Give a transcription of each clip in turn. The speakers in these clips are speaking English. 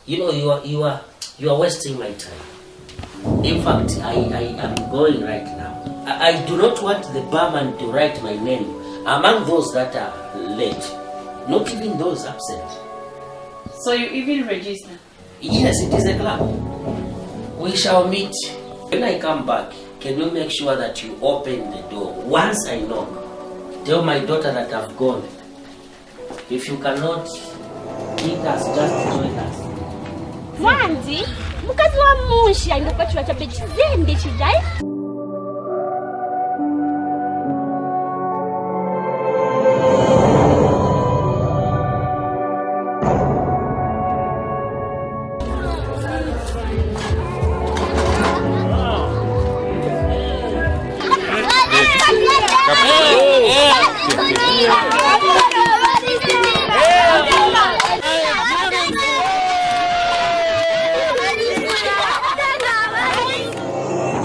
You know, you are wasting my time. In fact, I am going right now. I do not want the barman to write my name among those that are late, not even those absent. So you even register? Yes, it is a club. We shall meet. When I come back, can you make sure that you open the door once I knock? Tell my daughter that I've gone. If you cannot eat us, just join us. Wanzi, mukazi wa mushi alikuwa cha bechi zende chijai.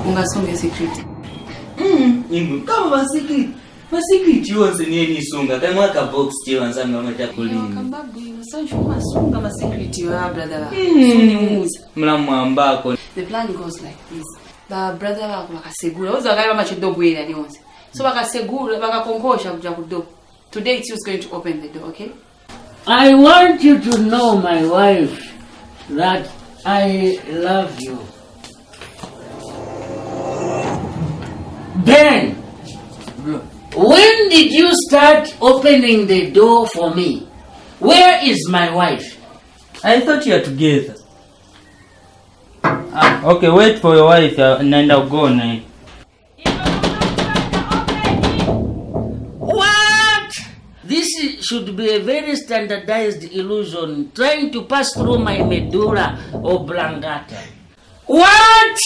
Ungasonga secret. Ningu kama secret yose niye nisunga kama ka box tiwanza mama takulini. Kamba bwino sancho masunga secret yo brother. Sunimuza. Mlamwambako. The plan goes like this. Ba brother wako bakasegura. Uza kaya machidobwera nionze. So bakasegura bakakonkosha kuja kudo. Today it's who's going to open the door, okay? I want you to know, my wife, that I love you. Ben, when did you start opening the door for me? Where is my wife? I thought you are together. Okay, wait for your wife and I'll go now. What? This should be a very standardized illusion trying to pass through my medulla oblongata. What?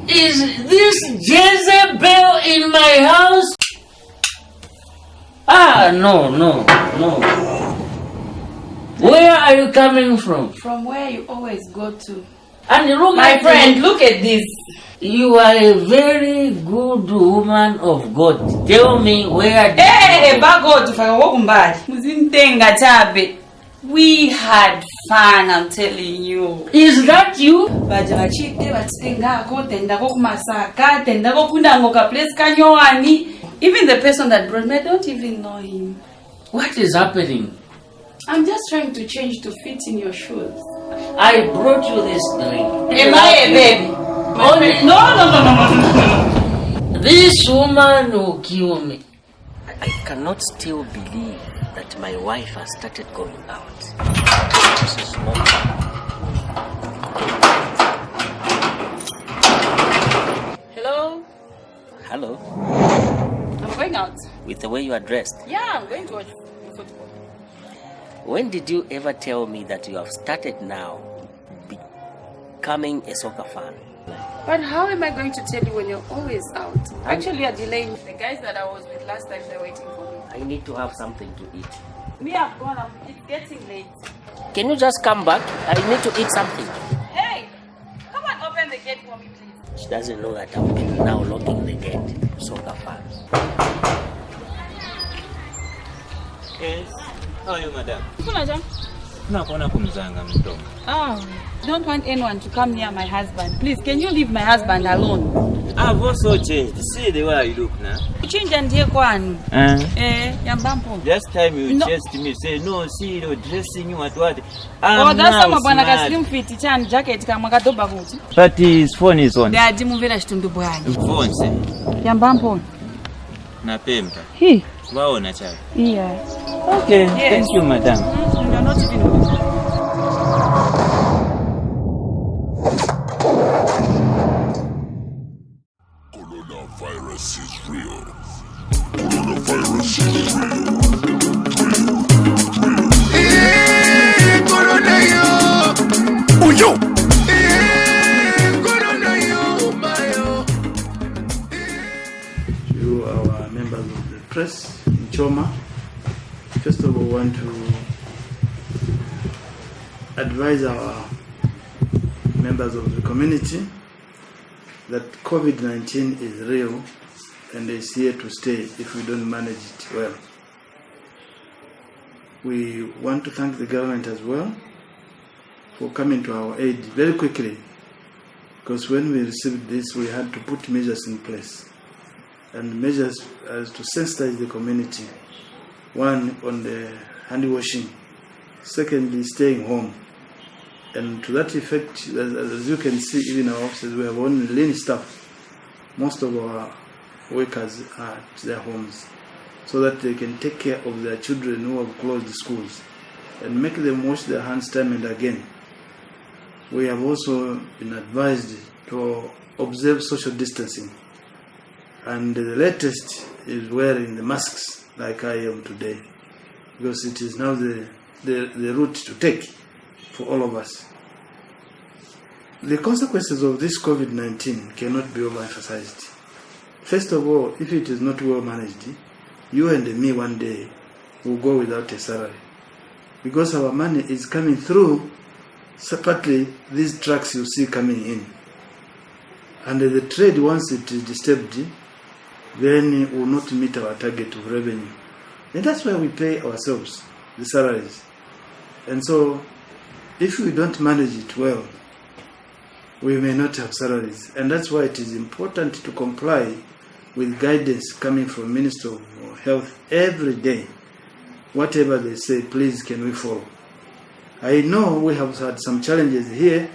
Is this Jezebel in my house? No. Where are you coming from? From where you always go to. And look, my friend, look at this. You are a very good woman of God. Tell me where. Hey, bago tufakawokumbali. Muzintenga tabe. We had fun, I'm telling you. Is that you? Baja bachite batsenga ko tenda ko kumasaka tenda ko kundango ka place kanyoani. Even the person that brought me, I don't even know him. What is happening? I'm just trying to change to fit in your shoes. I brought you this drink. Am I a baby? No. This woman will kill me. I cannot still believe that my wife has started going out. This is not. Hello? Hello? I'm going out. With the way you are dressed? Yeah, I'm going to watch football. When did you ever tell me that you have started now becoming a soccer fan? But how am I going to tell you when you're always out? Actually, you're delaying. The guys that I was with last time, they're waiting for me. I need to have something to eat. Me, I've gone. It's getting late. Can you just come back? I need to eat something. Hey, come and open the gate for me, please. She doesn't know that I'm now locking the gate. Soccer fans. Yes. How are you, madam? Don't want anyone to come near my husband. Please, can you leave my husband alone? I've also changed. See the way you look now. Change and take one. Yambampo. Last time you chased me, say no, see you dressing you at what? That's some of slim fit and jacket. But his phone is on. They are moving to the boy. Phone say. Yambampo. Na pemba. He. Wow, na child. Yeah. Okay. Yes. Thank you, madam. You're not even. Coronavirus is real. Coronavirus is real. Corona yo. Uyo. Corona yo, mayo. To our members of the press in Choma, first of all, we want to advise our members of the community that COVID-19 is real and is here to stay if we don't manage it well. we want to thank the government as well for coming to our aid very quickly, because when we received this, we had to put measures in place, and measures as to sensitize the community. One, on the hand washing. Secondly, staying home. And to that effect, as you can see, even our offices, we have only lean staff. Most of our workers are at their homes, so that they can take care of their children who have closed the schools and make them wash their hands time and again. We have also been advised to observe social distancing, and the latest is wearing the masks like I am today, because it is now the route to take for all of us. The consequences of this COVID-19 cannot be overemphasized. First of all, if it is not well managed, you and me one day will go without a salary, because our money is coming through separately these trucks you see coming in. And the trade, once it is disturbed, then will not meet our target of revenue. And that's why we pay ourselves the salaries. And so, if we don't manage it well, we may not have salaries. And that's why it is important to comply with guidance coming from Minister of Health every day. Whatever they say, please can we follow. I know we have had some challenges here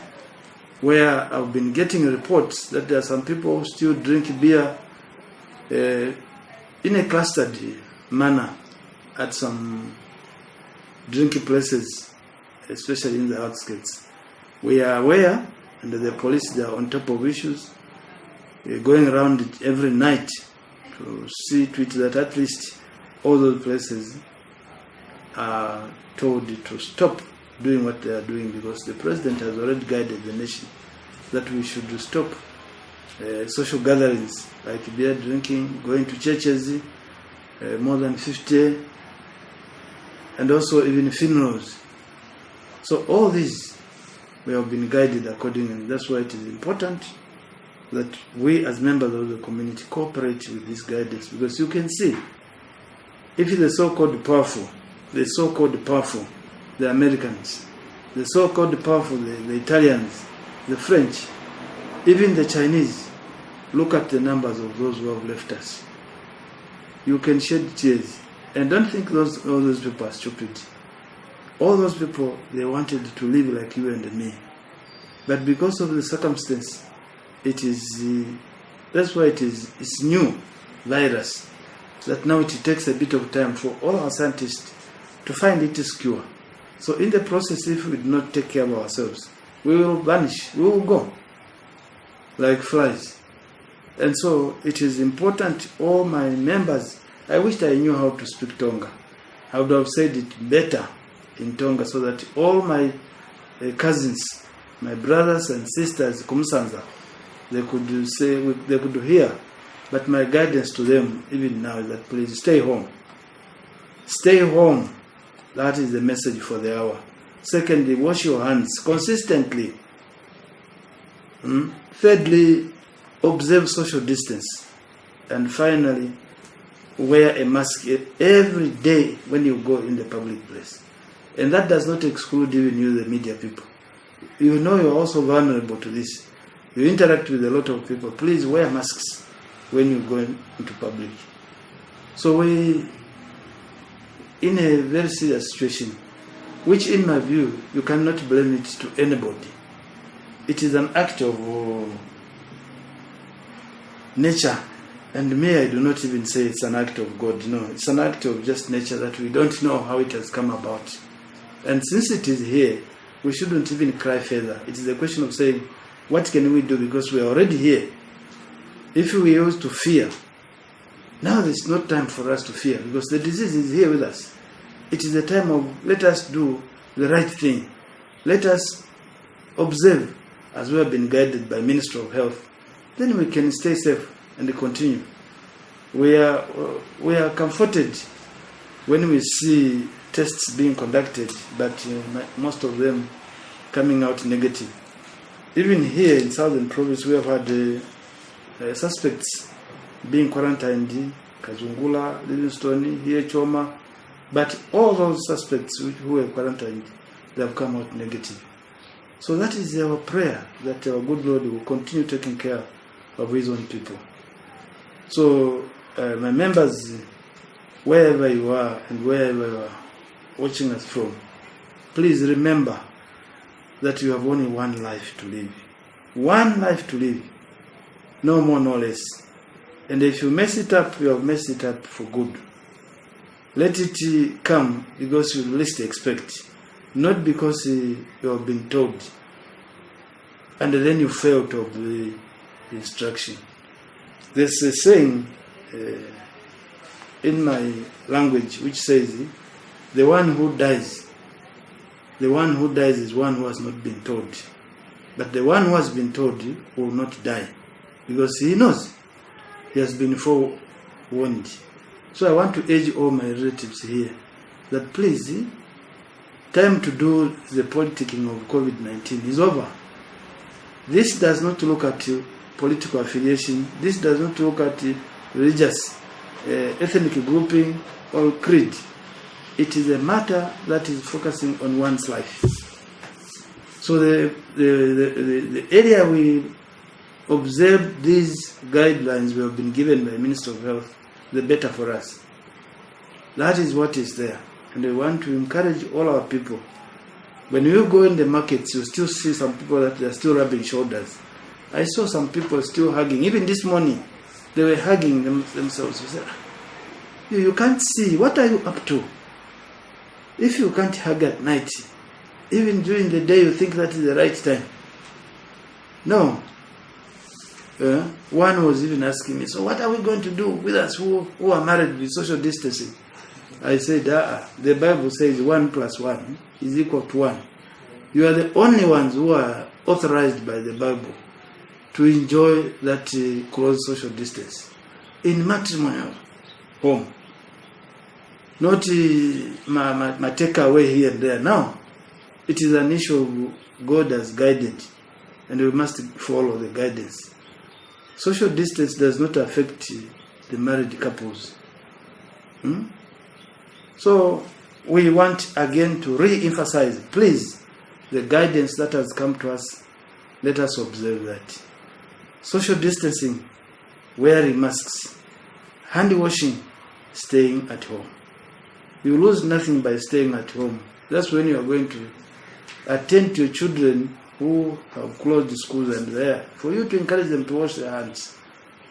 where I've been getting reports that there are some people who still drink beer in a clustered manner at some drinking places, especially in the outskirts. We are aware, and the police, they are on top of issues. We are going around it every night to see to it that at least all those places are told to stop doing what they are doing, because the president has already guided the nation that we should stop social gatherings like beer drinking, going to churches, more than 50, and also even funerals. So all these, we have been guided accordingly. That's why it is important that we as members of the community cooperate with this guidance, because you can see, if the so-called powerful, the Americans, the so-called powerful, the Italians, the French, even the Chinese, look at the numbers of those who have left us. You can shed tears. And don't think all those people are stupid. All those people, they wanted to live like you and me. But because of the circumstance, it is, that's why it's new virus, that now it takes a bit of time for all our scientists to find its cure. So in the process, if we do not take care of ourselves, we will vanish, we will go like flies. And so it is important, all my members, I wish I knew how to speak Tonga. I would have said it better in Tonga, so that all my cousins, my brothers and sisters, Kumsanza, they could say, they could hear. But my guidance to them, even now, is that please stay home. Stay home. That is the message for the hour. Secondly, wash your hands consistently. Thirdly, observe social distance. And finally, wear a mask every day when you go in the public place. And that does not exclude even you, the media people. You know you're also vulnerable to this. You interact with a lot of people. Please wear masks when you go into public. So we, in a very serious situation, which in my view, you cannot blame it to anybody. It is an act of nature. And me, I do not even say it's an act of God. No, it's an act of just nature that we don't know how it has come about. And since it is here, we shouldn't even cry further. It is a question of saying, what can we do? Because we are already here. If we used to fear, now it's not time for us to fear, because the disease is here with us. It is the time of, let us do the right thing. Let us observe, as we have been guided by Minister of Health. Then we can stay safe and continue. We are comforted when we see tests being conducted, but most of them coming out negative. Even here in Southern Province, we have had suspects being quarantined, Kazungula, Livingstone, here Choma, But all those suspects who were quarantined, they have come out negative. So that is our prayer, that our good Lord will continue taking care of his own people. So my members, wherever you are and wherever you are watching us from, please remember that you have only one life to live. One life to live. No more, no less. And if you mess it up, you have messed it up for good. Let it come because you least expect, not because you have been told, and then you fail to obey the instruction. There's a saying in my language which says, the one who dies is one who has not been told. But the one who has been told will not die, because he knows he has been forewarned. So I want to urge all my relatives here that please, time to do the politicking of COVID-19 is over. This does not look at political affiliation. This does not look at religious, ethnic grouping or creed. It is a matter that is focusing on one's life. So the area we observe these guidelines we have been given by the Minister of Health, the better for us. That is what is there. And I want to encourage all our people. When you go in the markets, you still see some people that they are still rubbing shoulders. I saw some people still hugging. Even this morning, they were hugging themselves. You can't see. What are you up to? If you can't hug at night, even during the day, you think that is the right time. No. One was even asking me, so what are we going to do with us who are married with social distancing? I said, the Bible says 1 + 1 is equal to 1. You are the only ones who are authorized by the Bible to enjoy that close social distance in matrimonial home. Not my takeaway here and there. No. It is an issue God has guided, and we must follow the guidance. Social distance does not affect the married couples. So we want again to re-emphasize, please, the guidance that has come to us. Let us observe that. Social distancing, wearing masks, hand washing, staying at home. You lose nothing by staying at home. That's when you are going to attend to your children who have closed the schools and there, for you to encourage them to wash their hands,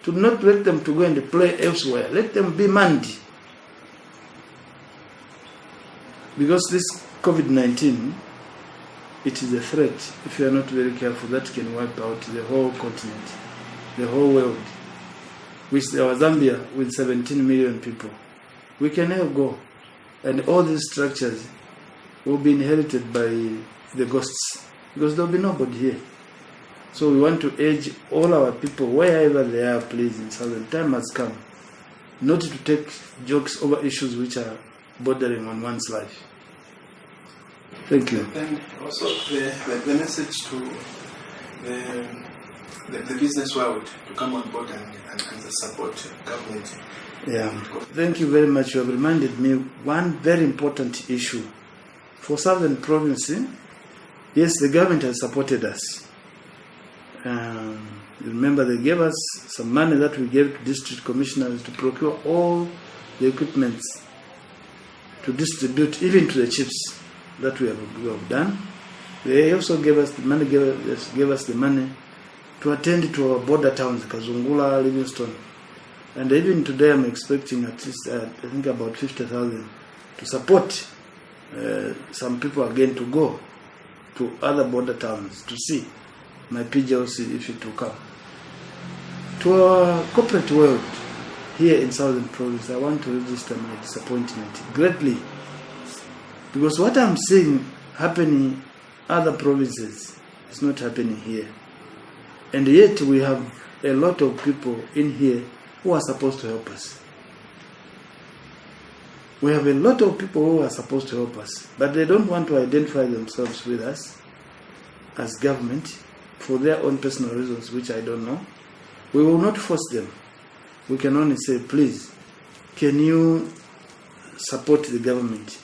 to not let them to go and play elsewhere. Let them be manned. Because this COVID-19, it is a threat. If you are not very careful, that can wipe out the whole continent, the whole world. With our Zambia, with 17 million people, we can never go. And all these structures will be inherited by the ghosts, because there will be nobody here. So we want to urge all our people, wherever they are, please, in Southern, time has come not to take jokes over issues which are bordering on one's life. Thank you. And also the message to the business world to come on board and support government. Yeah. Thank you very much. You have reminded me one very important issue. For Southern Province, yes, the government has supported us. You remember they gave us some money that we gave to district commissioners to procure all the equipment to distribute even to the chiefs that we have done. They also gave us the money to attend to our border towns, Kazungula, Livingstone. And even today I'm expecting at least, I think about 50,000 to support some people again to go to other border towns to see my PJOC if it will come. To our corporate world here in Southern Province, I want to register my disappointment greatly, because what I'm seeing happening in other provinces is not happening here. And yet we have a lot of people in here who are supposed to help us. We have a lot of people who are supposed to help us, but they don't want to identify themselves with us as government for their own personal reasons, which I don't know. We will not force them. We can only say, please, can you support the government.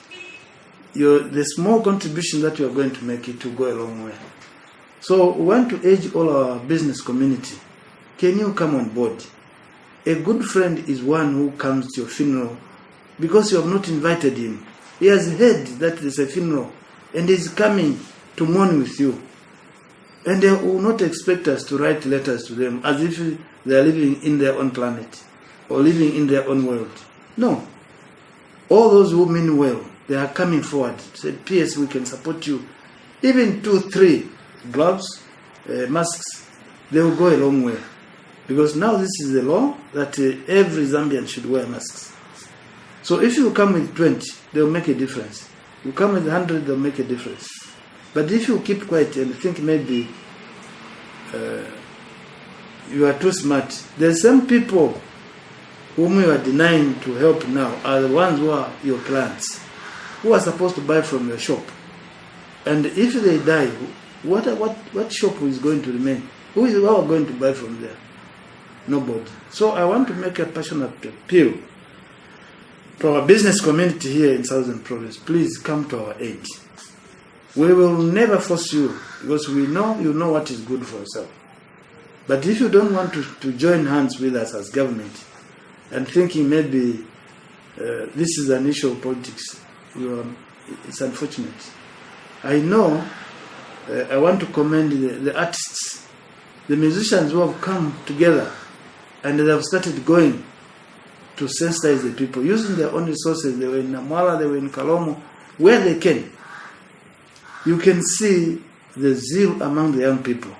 The small contribution that you are going to make, it will go a long way. So we want to urge all our business community, can you come on board? A good friend is one who comes to your funeral because you have not invited him. He has heard that there's a funeral and is coming to mourn with you. And they will not expect us to write letters to them as if they are living in their own planet or living in their own world. No. All those who mean well, they are coming forward. Say, P.S., we can support you. Even 2, 3 gloves, masks, they will go a long way. Because now this is the law that every Zambian should wear masks. So if you come with 20, they will make a difference. You come with 100, they will make a difference. But if you keep quiet and think maybe you are too smart, the same people whom you are denying to help now are the ones who are your clients, who are supposed to buy from your shop. And if they die, what shop is going to remain? Who are going to buy from there? Nobody. So I want to make a passionate appeal to our business community here in Southern Province. Please come to our aid. We will never force you because we know you know what is good for yourself. But if you don't want to join hands with us as government and thinking maybe this is an issue of politics, it's unfortunate. I know, I want to commend the artists, the musicians who have come together and they have started going to sensitize the people, using their own resources. They were in Namwala, they were in Kalomo, where they can. You can see the zeal among the young people.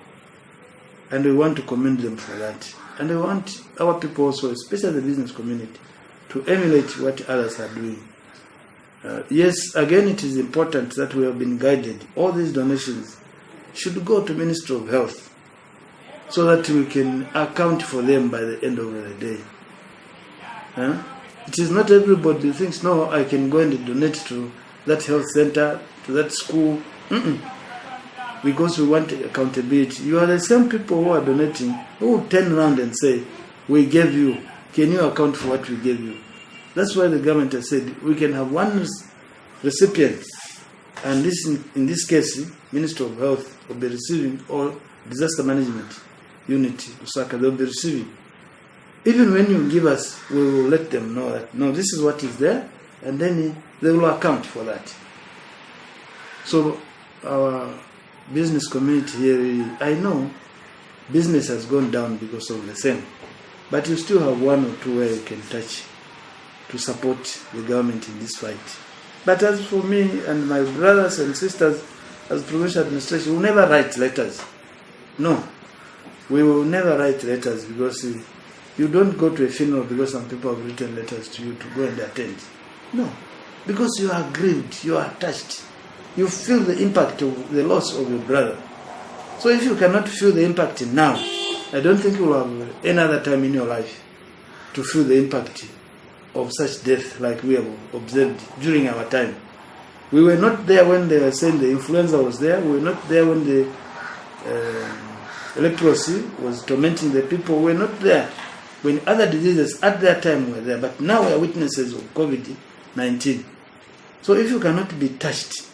And we want to commend them for that. And we want our people also, especially the business community, to emulate what others are doing. Yes, again, it is important that we have been guided. All these donations should go to Ministry of Health so that we can account for them by the end of the day. It is not everybody thinks, no, I can go and donate to that health center, to that school. Because we want accountability. You are the same people who are donating, who will turn around and say, we gave you, can you account for what we gave you? That's why the government has said we can have one recipient, and this in this case, Minister of Health will be receiving, or Disaster Management Unit, Lusaka, they will be receiving. Even when you give us, we will let them know that, no, this is what is there, and then they will account for that. So our business community here, I know business has gone down because of the same, but you still have 1 or 2 where you can touch to support the government in this fight. But as for me and my brothers and sisters as provincial administration, we will never write letters. No, we will never write letters because you don't go to a funeral because some people have written letters to you to go and attend. No, because you are grieved, you are touched. You feel the impact of the loss of your brother. So if you cannot feel the impact now, I don't think you will have any other time in your life to feel the impact of such death like we have observed during our time. We were not there when they were saying the influenza was there. We were not there when the leprosy was tormenting the people. We were not there when other diseases at that time were there. But now we are witnesses of COVID-19. So if you cannot be touched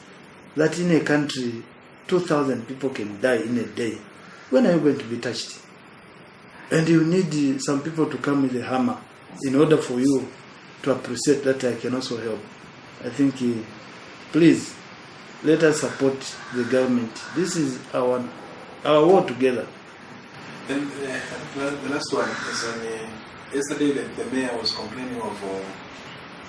that in a country 2,000 people can die in a day, when are you going to be touched? And you need some people to come with a hammer in order for you to appreciate that I can also help. I think, please, let us support the government. This is our war together. And the last one is on yesterday the mayor was complaining of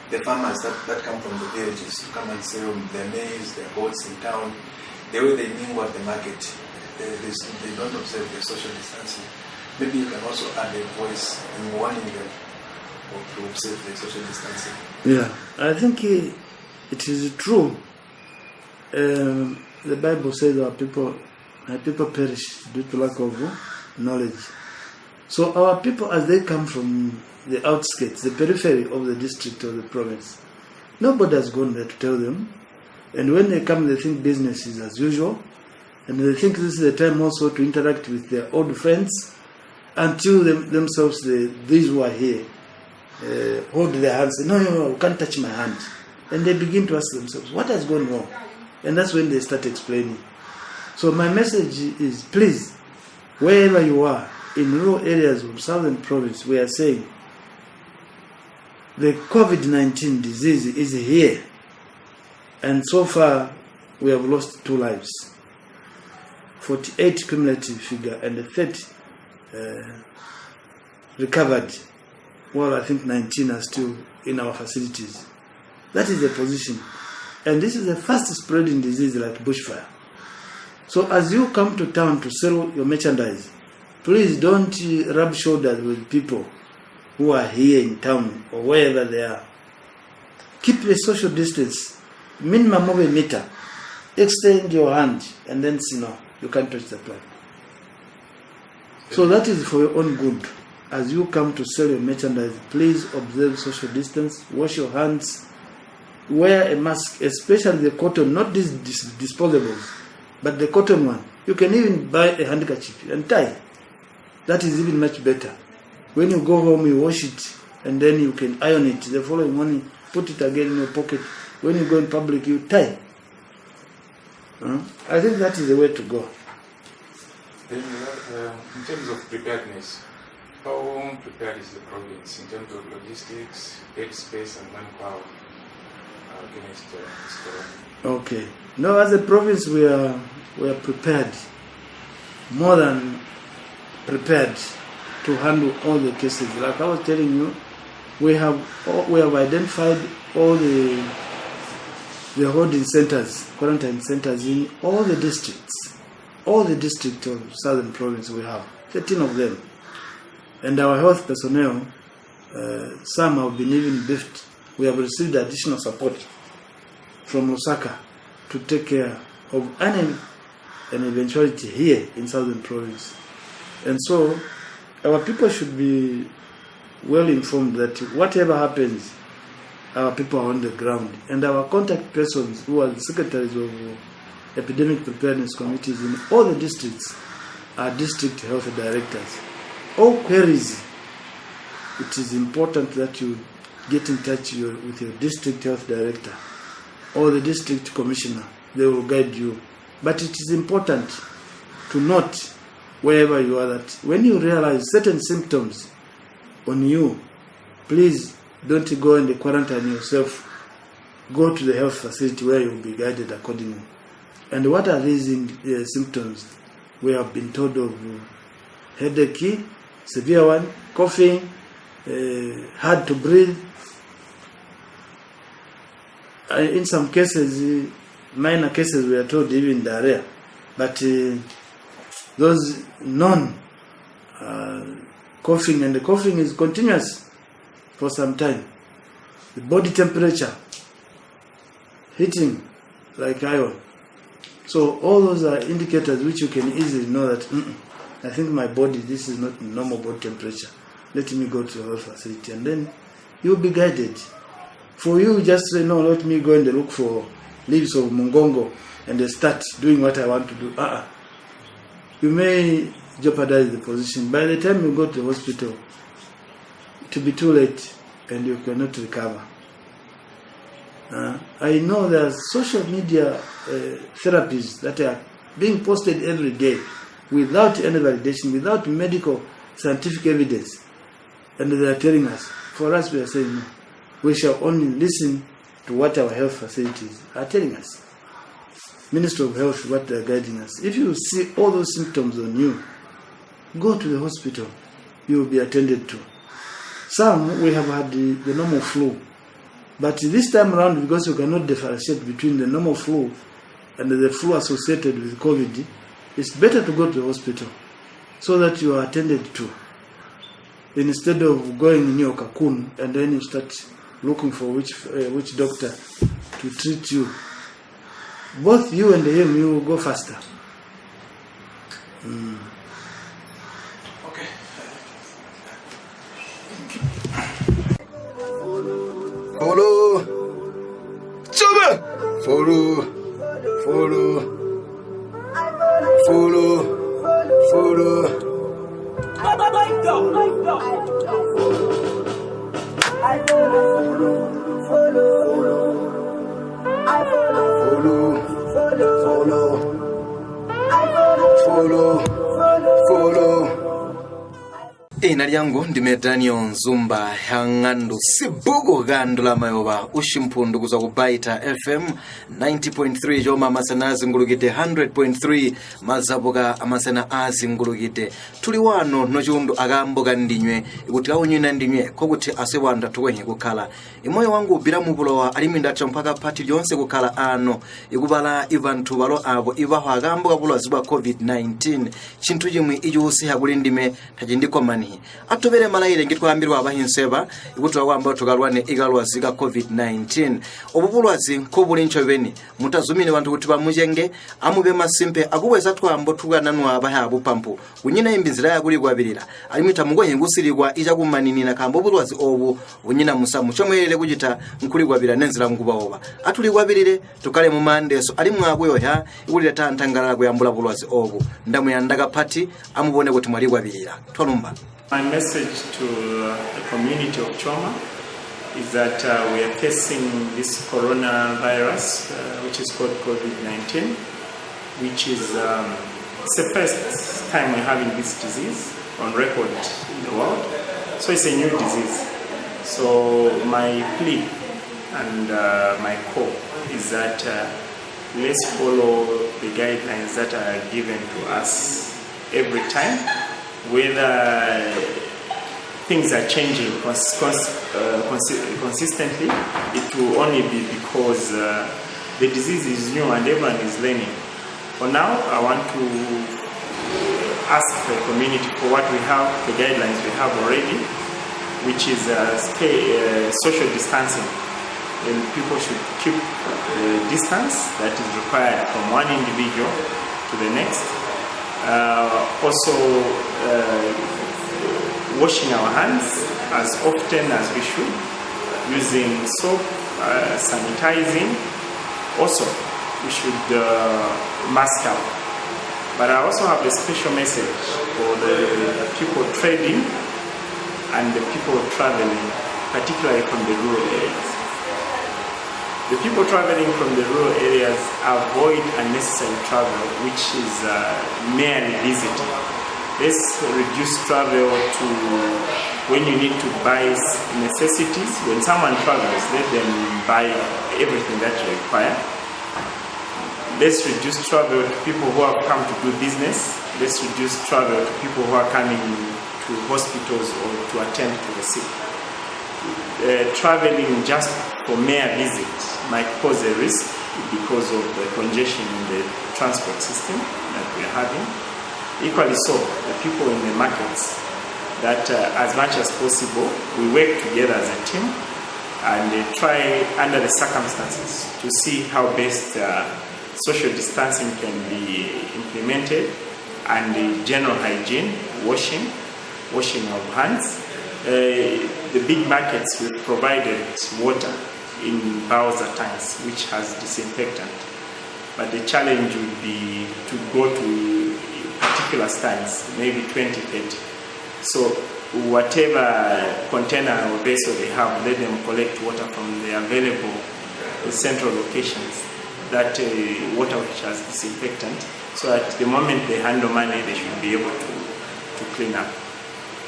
the farmers that come from the villages to come and sell their maize, their goats in town. The way they mingle at the market, they don't observe the social distancing. Maybe you can also add a voice in warning them to observe the social distancing. Yeah, I think it is true. The Bible says our people perish due to lack of knowledge. So our people, as they come from the outskirts, the periphery of the district or the province, nobody has gone there to tell them. And when they come, they think business is as usual. And they think this is the time also to interact with their old friends until themselves, these who are here, hold their hands, say, no, you can't touch my hand. And they begin to ask themselves, what has gone wrong? And that's when they start explaining. So my message is, please, wherever you are, in rural areas of Southern Province, we are saying the COVID-19 disease is here. And so far, we have lost 2 lives. 48 cumulative figure and 30 recovered. Well, I think 19 are still in our facilities. That is the position. And this is the fastest spreading disease like bushfire. So as you come to town to sell your merchandise, please don't rub shoulders with people who are here in town or wherever they are. Keep the social distance, minimum of a meter. Extend your hand and then see, no, you can't touch the plant. So that is for your own good. As you come to sell your merchandise, please observe social distance, wash your hands, wear a mask, especially the cotton, not these disposables, but the cotton one. You can even buy a handkerchief and tie. That is even much better. When you go home, you wash it, and then you can iron it. The following morning, put it again in your pocket. When you go in public, you tie. I think that is the way to go. Then, in terms of preparedness, how prepared is the province in terms of logistics, bed space, and manpower against this corona? Okay. No, as a province, we are prepared, more than prepared to handle all the cases. Like I was telling you, we have identified all the holding centers, quarantine centers in all the districts of Southern Province. We have 13 of them, and our health personnel, some have been even briefed. We have received additional support from Lusaka to take care of an eventuality here in Southern Province. And so our people should be well informed that whatever happens, our people are on the ground. And our contact persons, who are the secretaries of epidemic preparedness committees in all the districts, are district health directors. All queries, it is important that you get in touch with your district health director or the district commissioner. They will guide you. But it is important to note, wherever you are, that when you realize certain symptoms on you, please don't go and quarantine yourself. Go to the health facility where you will be guided accordingly. And what are these symptoms? We have been told of headache, severe one, coughing, hard to breathe. In some cases, minor cases, we are told even diarrhea. But those non coughing, and the coughing is continuous for some time. The body temperature hitting like iron. So all those are indicators which you can easily know that I think my body, this is not normal body temperature. Let me go to a health facility, and then you'll be guided. For you, just say, no, let me go and look for leaves of mungongo and start doing what I want to do. You may jeopardize the position. By the time you go to the hospital, it will be too late and you cannot recover. I know there are social media therapies that are being posted every day without any validation, without medical scientific evidence. And they are telling us, for us, we are saying no. We shall only listen to what our health facilities are telling us. Ministry of Health, what they are guiding us. If you see all those symptoms on you, go to the hospital. You will be attended to. Some, we have had the normal flu. But this time around, because you cannot differentiate between the normal flu and the flu associated with COVID, it's better to go to the hospital so that you are attended to, instead of going in your cocoon and then you start looking for which doctor to treat you. Both you and him, you will go faster. Okay. Follow. Choma. Follow. Ina lyangu ndime Daniel Nzumba hangandu sibugo gandu la mayoba ushimpundu kuza kubaita FM 90.3 Choma amasana azingulukite 100.3 mazabuka amasana azingulukite tuli wano nochiundu akamboka ndinywe ikuti kaunyina ndinywe kokuti asewanda tuwenye kukhala imoyo wangu ubira mubulowa alimindacha mpaka pati lyonse kukhala ano ikubala ivantu balo abo ibaho akamboka bulo azibwa COVID-19 chintu chimwe ijusi hakulindime tajindikwa mani atubere malaire ngitwambirwa abahinseba ikutwa kwamba tukalwane igalwa zika COVID-19 obubulwazi nkobuli nchoveni mutazumine bantu kuti bamujenge amube masimpe akuweza twambo tugananwa abahabu pampu kunyina imbinzira yakuli kwabirira alimita mugoye ngusirirwa ija kumaninina kambo obulwazi obu bunyina musamu chomwelele kujita nkuli kwabira nenzira nguba oba atuli kwabirire tukale mu mandeso ali mwabwe ya ikuli tantangala kuyambula bulwazi obu ndamu yandaga pati amubone kuti mwali kwabirira twalumba. My message to the community of Choma is that we are facing this coronavirus, which is called COVID-19, which is it's the first time we're having this disease on record in the world. So it's a new disease. So my plea and my call is that let's follow the guidelines that are given to us every time. Whether things are changing consistently, it will only be because the disease is new and everyone is learning. For now, I want to ask the community for what we have, the guidelines we have already, which is social distancing. And people should keep the distance that is required from one individual to the next. Also washing our hands as often as we should, using soap, sanitizing. Also, we should mask up. But I also have a special message for the people trading and the people traveling, particularly from the rural areas. The people traveling from the rural areas avoid unnecessary travel, which is merely visiting. Let's reduce travel to when you need to buy necessities. When someone travels, let them buy everything that you require. Let's reduce travel to people who have come to do business. Let's reduce travel to people who are coming to hospitals or to attend to the sick. Traveling just for mere visit might pose a risk because of the congestion in the transport system that we are having. Equally so, the people in the markets, that as much as possible, we work together as a team and try under the circumstances to see how best social distancing can be implemented and the general hygiene, washing of hands. The big markets we've provided water in Bowser tanks, which has disinfectant. But the challenge would be to go to particular stands, maybe 20, 30. So whatever container or vessel they have, let them collect water from the available central locations, that water which has disinfectant, so at the moment they handle money, they should be able to clean up.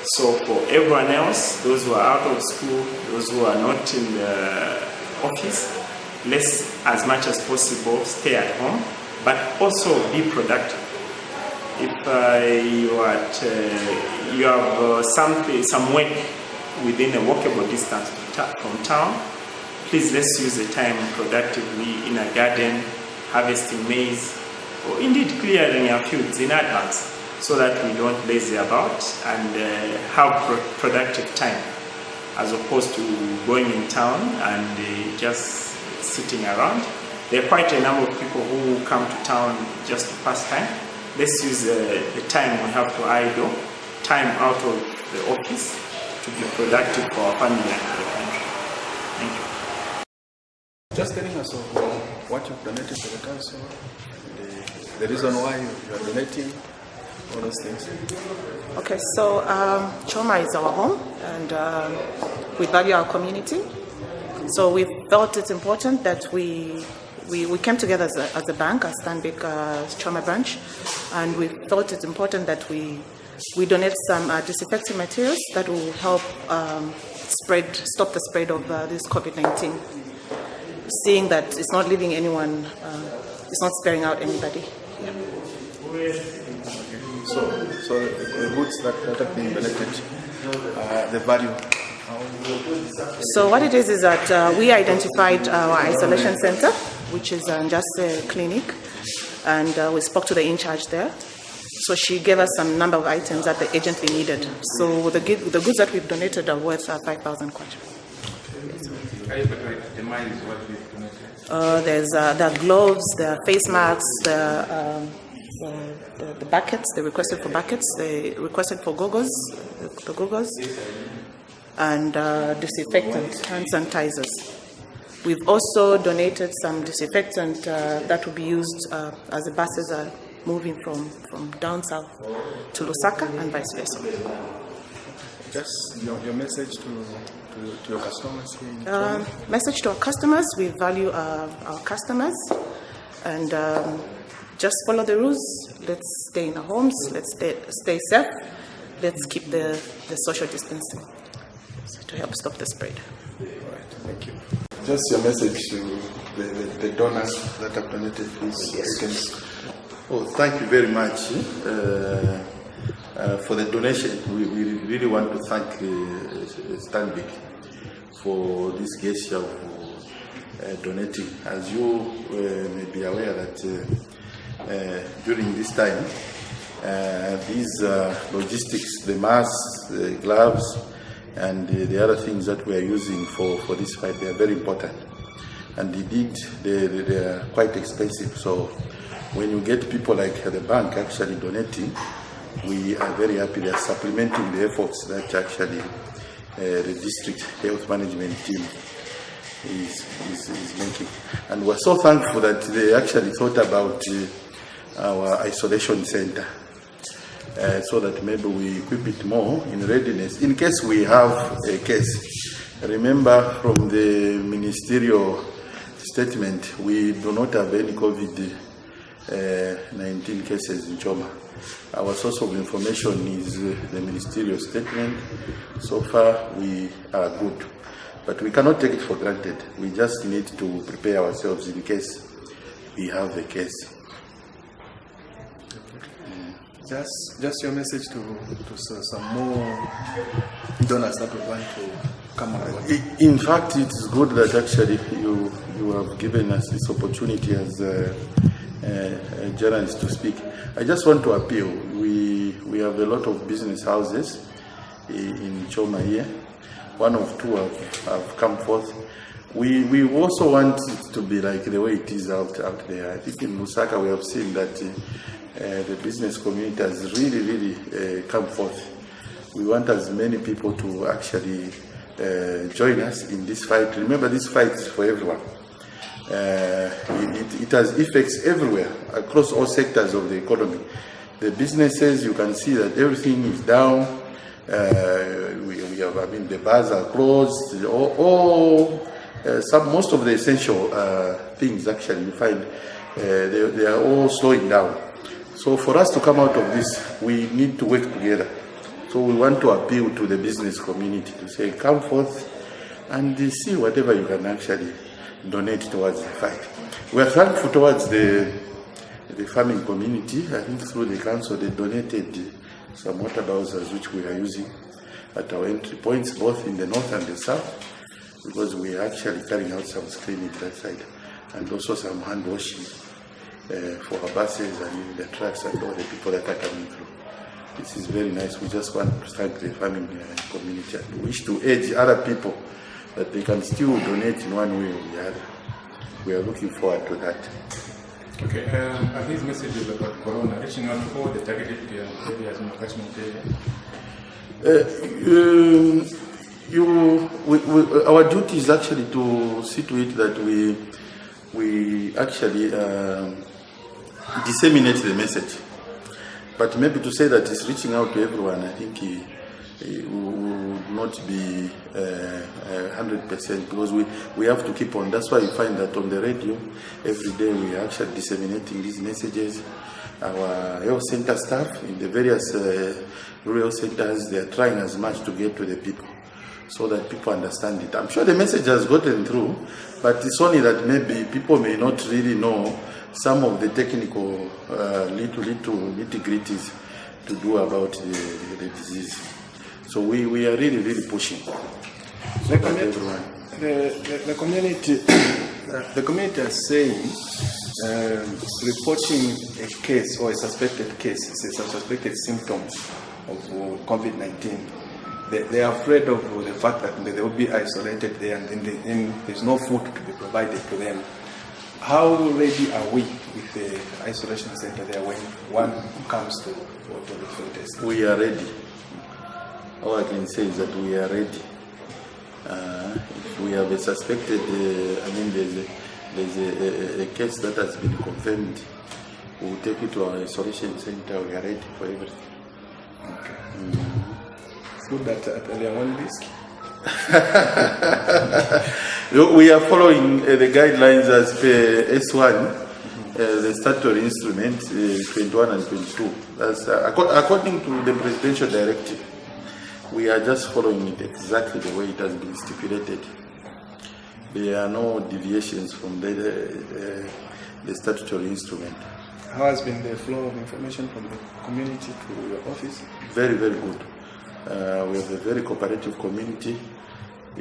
So for everyone else, those who are out of school, those who are not in the office, let's as much as possible stay at home, but also be productive. If you have some work within a walkable distance from town, please let's use the time productively in a garden, harvesting maize, or indeed clearing our fields in advance, so that we don't lazy about and have productive time, as opposed to going in town and just sitting around. There are quite a number of people who come to town just to pass time. Let's use the time we have to idle, time out of the office, to be productive for our family and for the country. Thank you. Just telling us of what you've donated to the council, the reason why you are donating, all those things. Okay, so Choma is our home, and we value our community. So we felt it's important that we came together as a bank, as Stanbic Choma branch, and we thought it's important that we donate some disinfecting materials that will help stop the spread of this COVID-19. Seeing that it's not leaving anyone, it's not sparing out anybody. Yeah. So the goods that have been donated, the value. So what it is that we identified our isolation center, which is just a clinic, and we spoke to the in charge there. So she gave us some number of items that they urgently needed. So the goods that we've donated are worth 5,000 kwacha. There's the gloves, the face masks, the buckets. They requested for buckets. They requested for goggles, the goggles, and disinfectant hand sanitizers. We've also donated some disinfectant that will be used as the buses are moving from down south to Lusaka and vice versa. Just your message to your customers here? Message to our customers: we value our customers, and just follow the rules. Let's stay in our homes. Let's stay safe. Let's keep the social distancing to help stop the spread. All right, thank you. Just your message to the donors that have donated these items. Oh, thank you very much for the donation. We really want to thank Stanbic for this gesture of donating. As you may be aware that during this time, these logistics, the masks, the gloves, and the other things that we are using for this fight, they are very important. And indeed, they are quite expensive. So when you get people like the bank actually donating, we are very happy. They are supplementing the efforts that actually the district health management team is making. And we're so thankful that they actually thought about our isolation center so that maybe we equip it more in readiness in case we have a case. Remember from the ministerial statement, we do not have any COVID-19 cases in Choma. Our source of information is the ministerial statement. So far, we are good. But we cannot take it for granted. We just need to prepare ourselves in case we have a case. Just your message to some more donors that would want to come on board. In fact, it is good that actually you have given us this opportunity as journalists to speak. I just want to appeal. We have a lot of business houses in Choma here. One of two have come forth. We also want it to be like the way it is out there. I think in Lusaka we have seen that the business community has really come forth. We want as many people to actually join us in this fight. Remember, this fight is for everyone. It has effects everywhere, across all sectors of the economy. The businesses, you can see that everything is down. We have, the bars are closed. Most of the essential things actually you find they are all slowing down. So for us to come out of this, we need to work together. So we want to appeal to the business community to say, come forth and see whatever you can actually donate towards the fight. We are thankful towards the farming community. I think through the council they donated some water bowsers which we are using at our entry points, both in the north and the south, because we are actually carrying out some screening that side, and also some hand washing for our buses and the trucks and all the people that are coming through. This is very nice. We just want to thank the farming community and wish to urge other people that they can still donate in one way or the other. We are looking forward to that. Okay, are these messages about Corona reaching out to all the targeted areas in the catchment area? Our duty is actually to see to it that we actually disseminate the message. But maybe to say that it's reaching out to everyone, I think would not be 100% because we have to keep on. That's why you find that on the radio every day we are actually disseminating these messages. Our health center staff in the various rural centers, they are trying as much to get to the people so that people understand it. I'm sure the message has gotten through, but it's only that maybe people may not really know some of the technical little nitty-gritties to do about the disease. So we are really pushing. The community is saying reporting a case or a suspected case, a suspected symptom of COVID-19. They are afraid of the fact that they will be isolated there and then there's no food to be provided to them. How ready are we with the isolation center there when one comes to the field test? We are ready. All I can say is that we are ready. If we have a suspected, there's a case that has been confirmed, we'll take it to our isolation center. We are ready for everything. Okay. Good that earlier one risk. We are following the guidelines as per S1, the statutory instrument 21 and 22. That's according to the presidential directive. We are just following it exactly the way it has been stipulated. There are no deviations from the statutory instrument. How has been the flow of information from the community to your office? Very good. We have a very cooperative community.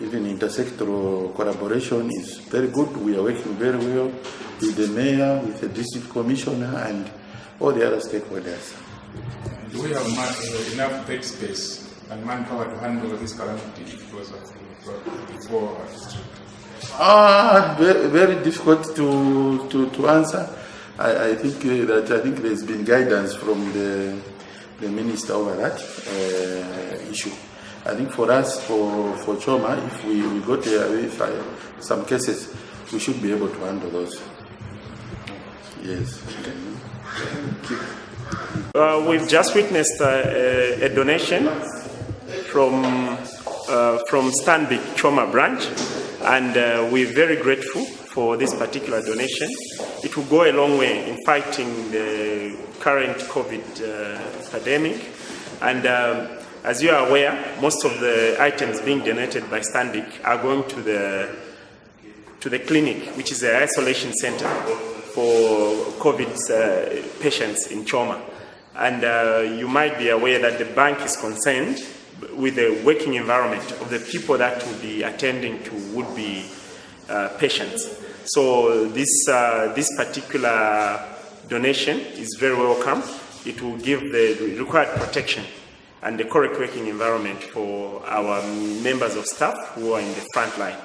Even intersectoral collaboration is very good. We are working very well with the mayor, with the district commissioner, and all the other stakeholders. Do we have enough bed space and manpower to handle this calamity because of before our district? Very difficult to answer. I think there's been guidance from the minister over that issue. I think for us, for Choma, if we got some cases, we should be able to handle those. Yes. Thank you. We've just witnessed a donation from Stanbic Choma branch, and we're very grateful for this particular donation. It will go a long way in fighting the current COVID pandemic. And as you are aware, most of the items being donated by Stanbic are going to the clinic, which is an isolation center for COVID patients in Choma. And you might be aware that the bank is concerned with the working environment of the people that will be attending to would-be patients. So this particular donation is very welcome. It will give the required protection and the correct working environment for our members of staff who are in the front line.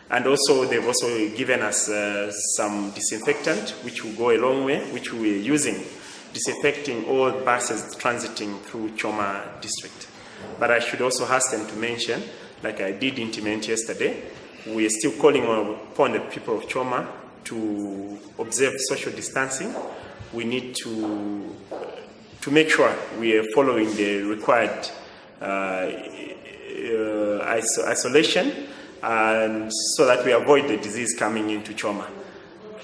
And also, they've also given us some disinfectant, which will go a long way, which we are using, disinfecting all buses transiting through Choma district. But I should also hasten to mention, like I did intimate yesterday, we are still calling upon the people of Choma to observe social distancing. We need to make sure we are following the required isolation, and so that we avoid the disease coming into Choma.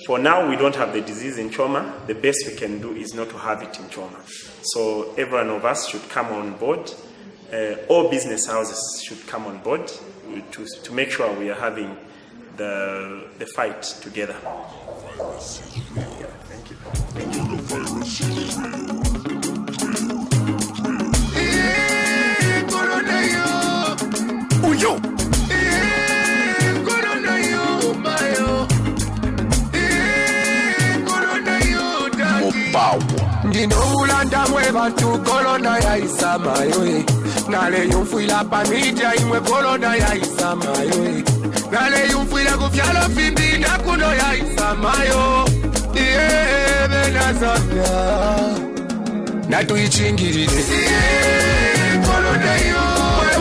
For now, we don't have the disease in Choma. The best we can do is not to have it in Choma. So every one of us should come on board. All business houses should come on board to make sure we are having the fight together. Thank you. Ndinoulanda mwe bantu kolona ya isamayo nale yumfwila pamija imwe kolona ya isamayo nale yumfwila kufyalo fimbi nakuno ya isamayo benazamya natuichingirire kolona yo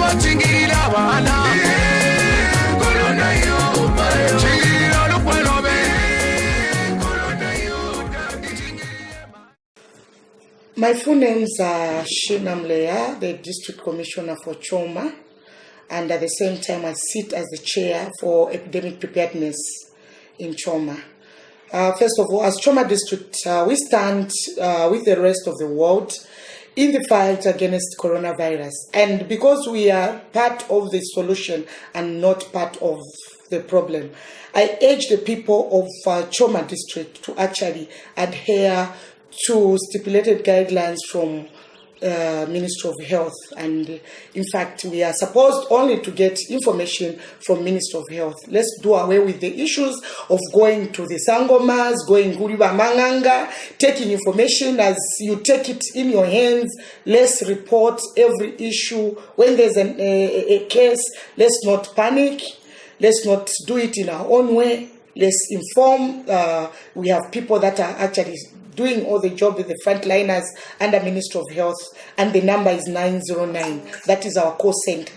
wachingirira wana kolona yo chingirira lukwelo be kolona yo My full names are Sheena Mleya, the District Commissioner for Choma, and at the same time I sit as the Chair for Epidemic Preparedness in Choma. First of all, as Choma District, we stand with the rest of the world in the fight against coronavirus. And because we are part of the solution and not part of the problem, I urge the people of Choma District to actually adhere to stipulated guidelines from Ministry of Health. And in fact, we are supposed only to get information from Ministry of Health. Let's do away with the issues of going to the Sangomas, going Guriba Manganga, taking information as you take it in your hands. Let's report every issue. When there's a case, let's not panic. Let's not do it in our own way. Let's inform. We have people that are actually doing all the job with the frontliners under Ministry of Health, and the number is 909. That is our call center.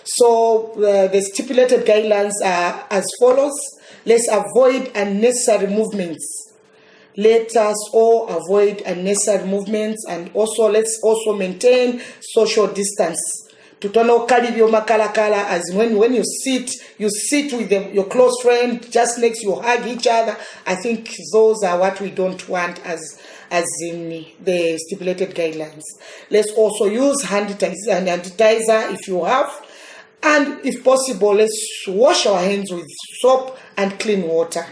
So the stipulated guidelines are as follows. Let's avoid unnecessary movements. Let us all avoid unnecessary movements, and also let's also maintain social distance. Tutono karibio makalakala, as when you sit with your close friend just next, you hug each other. I think those are what we don't want as in the stipulated guidelines. Let's also use hand sanitizer if you have, and if possible, let's wash our hands with soap and clean water.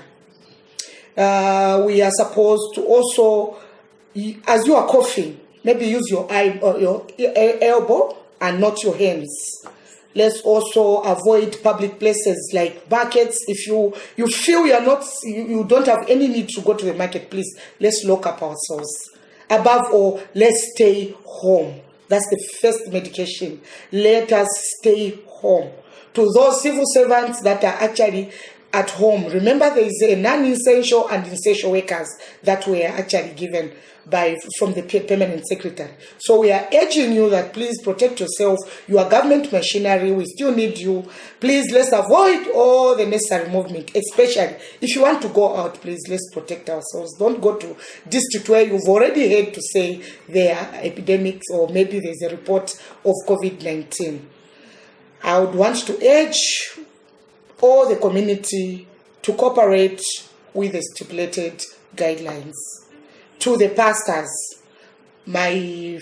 We are supposed to also, as you are coughing, maybe use your elbow and not your hands. Let's also avoid public places like markets. If you feel you don't have any need to go to the market, please, let's lock up ourselves. Above all, let's stay home. That's the first medication. Let us stay home. To those civil servants that are actually at home, remember there is a non-essential and essential workers that were actually given from the permanent secretary. So we are urging you that please protect yourself. You are government machinery. We still need you. Please, let's avoid all the necessary movement, especially if you want to go out. Please, let's protect ourselves. Don't go to district where you've already heard to say there are epidemics, or maybe there's a report of COVID-19. I would want to urge all the community to cooperate with the stipulated guidelines. To the pastors, my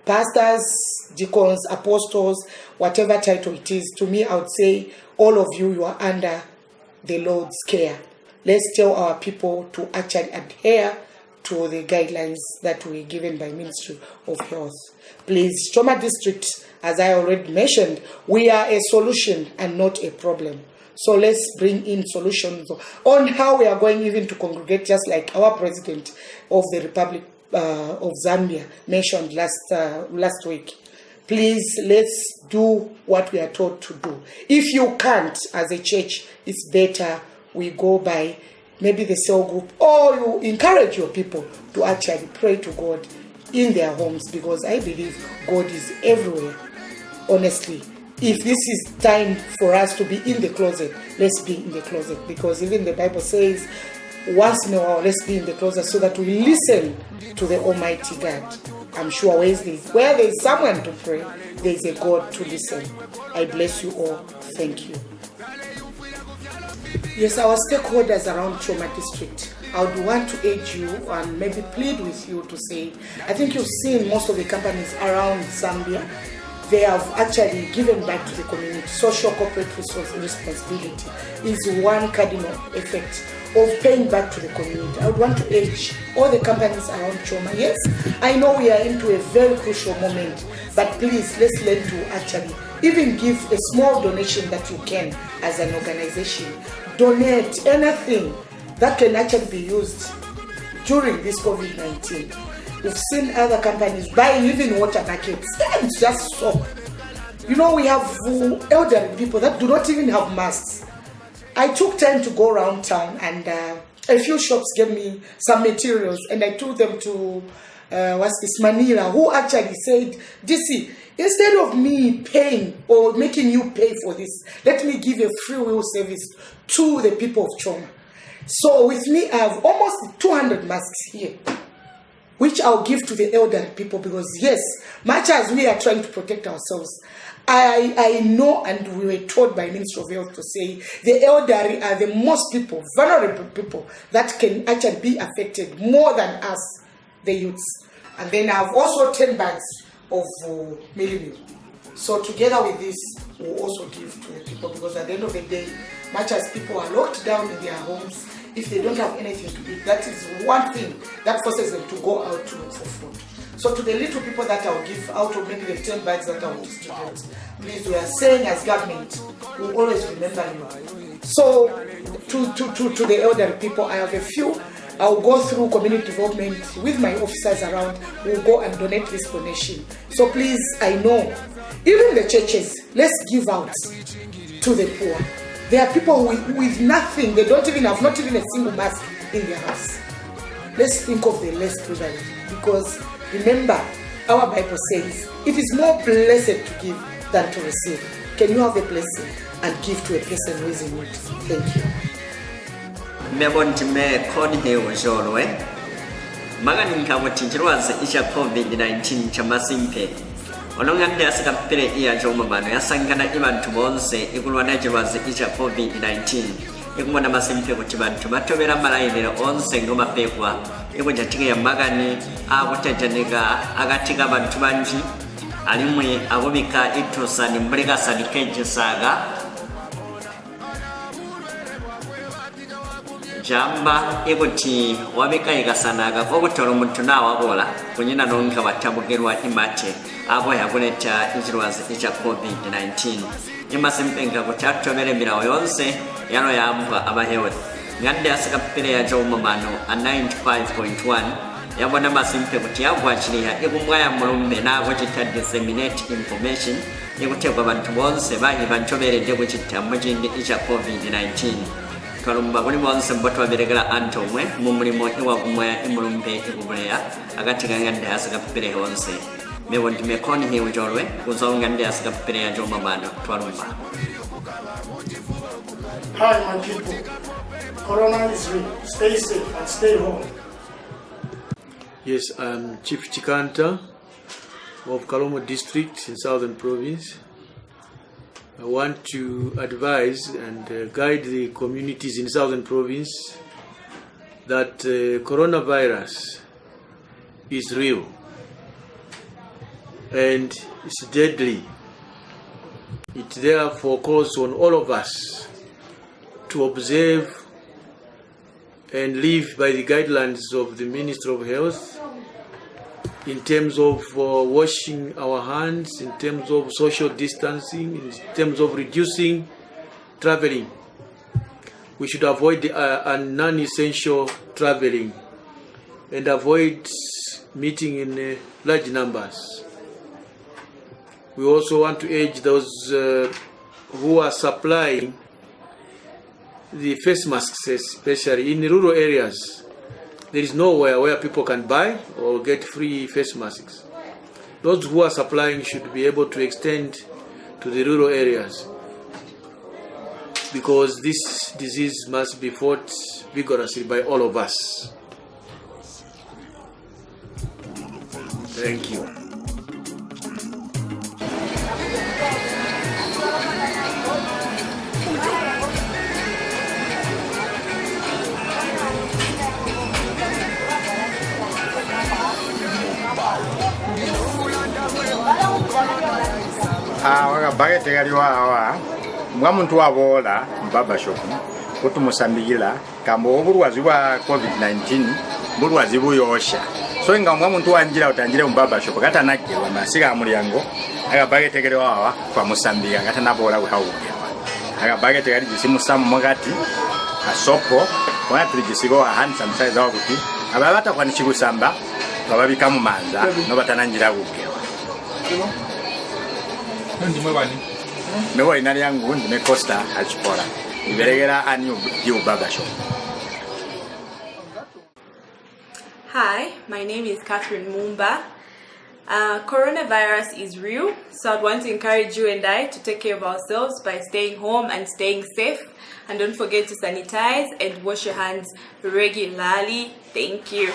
pastors, deacons, apostles, whatever title it is, to me I would say all of you are under the Lord's care. Let's tell our people to actually adhere to the guidelines that were given by Ministry of Health. Please, Choma District, as I already mentioned, we are a solution and not a problem. So let's bring in solutions on how we are going even to congregate, just like our president of the Republic of Zambia mentioned last week. Please, let's do what we are taught to do. If you can't, as a church, it's better we go by maybe the cell group, or you encourage your people to actually pray to God in their homes, because I believe God is everywhere, honestly. If this is time for us to be in the closet, let's be in the closet, because even the Bible says, once in a while, let's be in the closet so that we listen to the Almighty God. I'm sure where there's someone to pray, there's a God to listen. I bless you all. Thank you. Yes, our stakeholders around Choma District, I would want to urge you and maybe plead with you to say, I think you've seen most of the companies around Zambia, they have actually given back to the community. Social corporate responsibility is one cardinal effect of paying back to the community. I would want to urge all the companies around Choma. Yes, I know we are into a very crucial moment, but please, let's learn to actually even give a small donation that you can as an organization. Donate anything that can actually be used during this COVID-19. We've seen other companies buying even water buckets. It's just soap. You know, we have elderly people that do not even have masks. I took time to go around town, and a few shops gave me some materials, and I took them to Manila, who actually said, DC, instead of me paying or making you pay for this, let me give a free will service to the people of Choma. So with me, I have almost 200 masks here. which I'll give to the elderly people, because yes, much as we are trying to protect ourselves, I know, and we were told by Ministry of Health to say the elderly are the most people, vulnerable people, that can actually be affected more than us, the youths. And then I've also 10 bags of meal. So together with this, we'll also give to the people, because at the end of the day, much as people are locked down in their homes, if they don't have anything to eat, that is one thing that forces them to go out to look for food. So to the little people that I'll give out of maybe the 10 bags that I will distribute, please, we are saying as government, we'll always remember you. So to the elderly people, I have a few. I'll go through community development with my officers around. We'll go and donate this donation. So please, I know, even the churches, let's give out to the poor. There are people with nothing. They don't even have not even a single mask in their house. Let's think of the less privileged, because remember, our Bible says it is more blessed to give than to receive. Can you have a blessing and give to a person who is in need? Thank you. Mebonti kodi hewo jolwe magani nkabotinjirwaze isha COVID-19 chamasimpe onongande asika pere iya Choma bano yasangana ibantu bonse ikulwana jirwaze isha COVID-19 ikumona masimpe kuti bantu batobera malayirira onse ngoma pekwa ikujatika ya magani akuteteneka agatika bantu banji alimwe abobika itosani mbulika sanikeje saga jamba ikuti wabika ikasanaga kokutoro muntu nawabola kunyina nonka batabugerwa imate abo yakuleta injirwazi icha COVID-19 imasimpenga kuti atobere mirawo yonse yano yambwa abahewe ngande asakapire ya Choma bano a 95.1 yabona masimpe kuti yagwachiriya ikumwaya mulumbe nako chita disseminate information ikutegwa bantu bonse bahi banchoberede kuchita mujindi icha COVID-19 twalumba kuli bonse mboto baberegera antomwe mu mulimo iwa kumwaya imulumbe ikubuleya akatika ngande asakapire honse mewondi mekoni hiwe jolwe kuzonga ngande asakapire ya Choma bano twalumba. Hi my people, Corona is real. Stay safe and stay home. Yes, I'm Chief Chikanta of Kalomo District in Southern Province. I want to advise and guide the communities in Southern Province that coronavirus is real and it's deadly. It therefore calls on all of us to observe and live by the guidelines of the Ministry of Health in terms of washing our hands, in terms of social distancing, in terms of reducing traveling. We should avoid non-essential traveling and avoid meeting in large numbers. We also want to urge those who are supplying the face masks, especially in rural areas. There is nowhere where people can buy or get free face masks. Those who are supplying should be able to extend to the rural areas, because this disease must be fought vigorously by all of us. Thank you. Waka galiwa awa mga muntu wabola mbaba shopu kutu musambigila kambo obulwazi bwa COVID-19 bulwazi buyosha so nga mga muntu wanjira utanjire mbaba shopu kata nakewa masiga mulyango agabagetegelewa awa kwa musambiga kata nabola bwawugewa agabagetegeli jisimusamu mwagati asopo wana tulijisigo hand sanitizer wakuti ababata kwa nichigusamba bababika mu manza no batananjira bugewa ndimwe bani mewa inali yangu ndime Costa achipora iberegera anyu baba shop. Hi, my name is Catherine Mumba. Coronavirus is real, so I'd want to encourage you and I to take care of ourselves by staying home and staying safe. And don't forget to sanitize and wash your hands regularly. Thank you.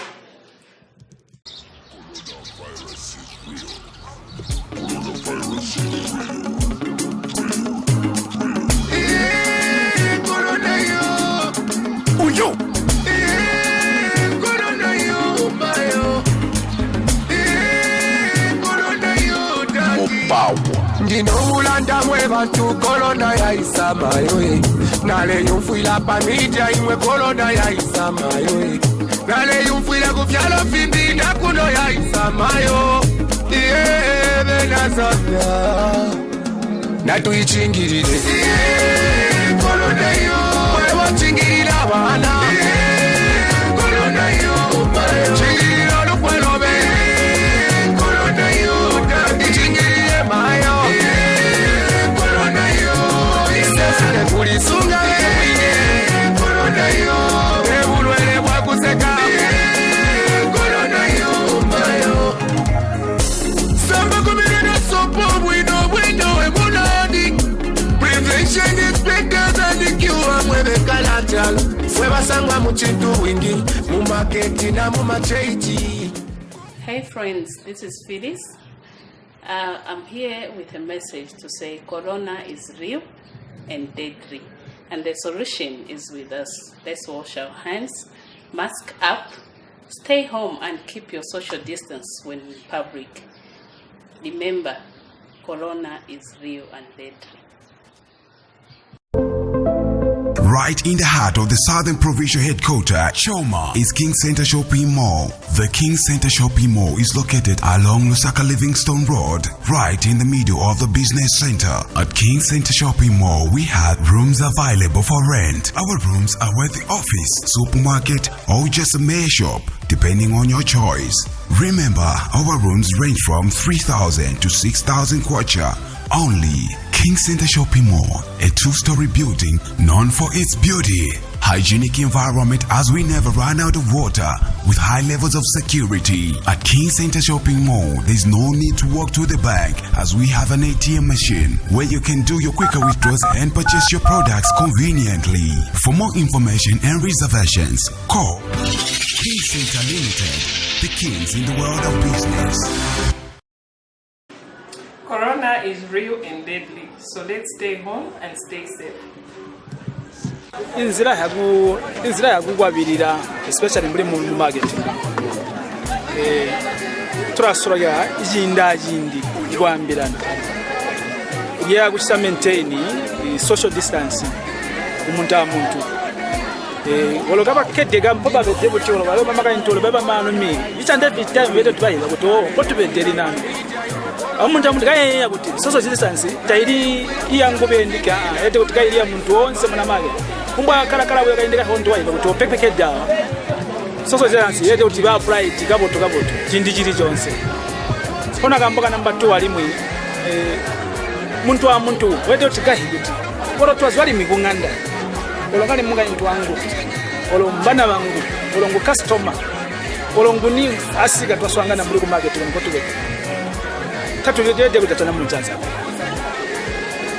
Ndinoulanda mwe bantu kolona ya isamayo nale yumfuila pamija imwe kolona ya isamayo nale yumfuila kufyalo findi nakuno ya isamayo benazamya natuichingirire kolona yo wachingirira abana kolona yo chingirira lukwelobe kolona yo ichingirire mayo kolona yo isesile kulisunga kolona yo ebulwele bwakuseka kolona yo mayo samba kumina sopo bwino ebuladi prevention is better than the cure mwebe kalatal webasangwa mu kintu wingi mu market na mu macheji. Hey friends, this is Phyllis. I'm here with a message to say Corona is real and deadly, and the solution is with us. Let's wash our hands, mask up, stay home, and keep your social distance when in public. Remember, Corona is real and deadly. Right in the heart of the Southern Provincial Headquarters, Choma, is King Center Shopping Mall. The King Center Shopping Mall is located along Lusaka Livingstone Road, right in the middle of the business center. At King Center Shopping Mall, we have rooms available for rent. Our rooms are with the office, supermarket, or just a mail shop, depending on your choice. Remember, our rooms range from 3,000 to 6,000 kwacha. Only King Center Shopping Mall, a two-story building known for its beauty, hygienic environment as we never run out of water, with high levels of security. At King Center Shopping Mall, there's no need to walk to the bank as we have an ATM machine where you can do your quicker withdrawals and purchase your products conveniently. For more information and reservations, call King Center Limited, the kings in the world of business. Corona is real and deadly, so let's stay home and stay safe. Inzira yagugwabirira, especially muri mu market. Turasuraga yindi igwambirana. Ya gushita maintain social distancing umuntu amuntu. Wologa bakede gampoba bede butyo balo mama kayintolo baba mano mi. Ichande bitime bede tubayira kuto kotubederi nani. Amuntu amugaye yakuti social distance tairi iyangobe ndika ete kuti kairi ya muntu onse mwana mage kumba kala we kaindika honto wayi kuti opekeke dawa social distance ete kuti ba pride kaboto chindi chiri chonse ona kamboka namba 2 alimwe muntu wa muntu wete kuti kahikuti oro twazwali mikunganda olongani munga into wangu olo mbana wangu olongo customer olongo ni asika twaswangana muri ku market ngotubeke tatuwelede kuti atana munjanza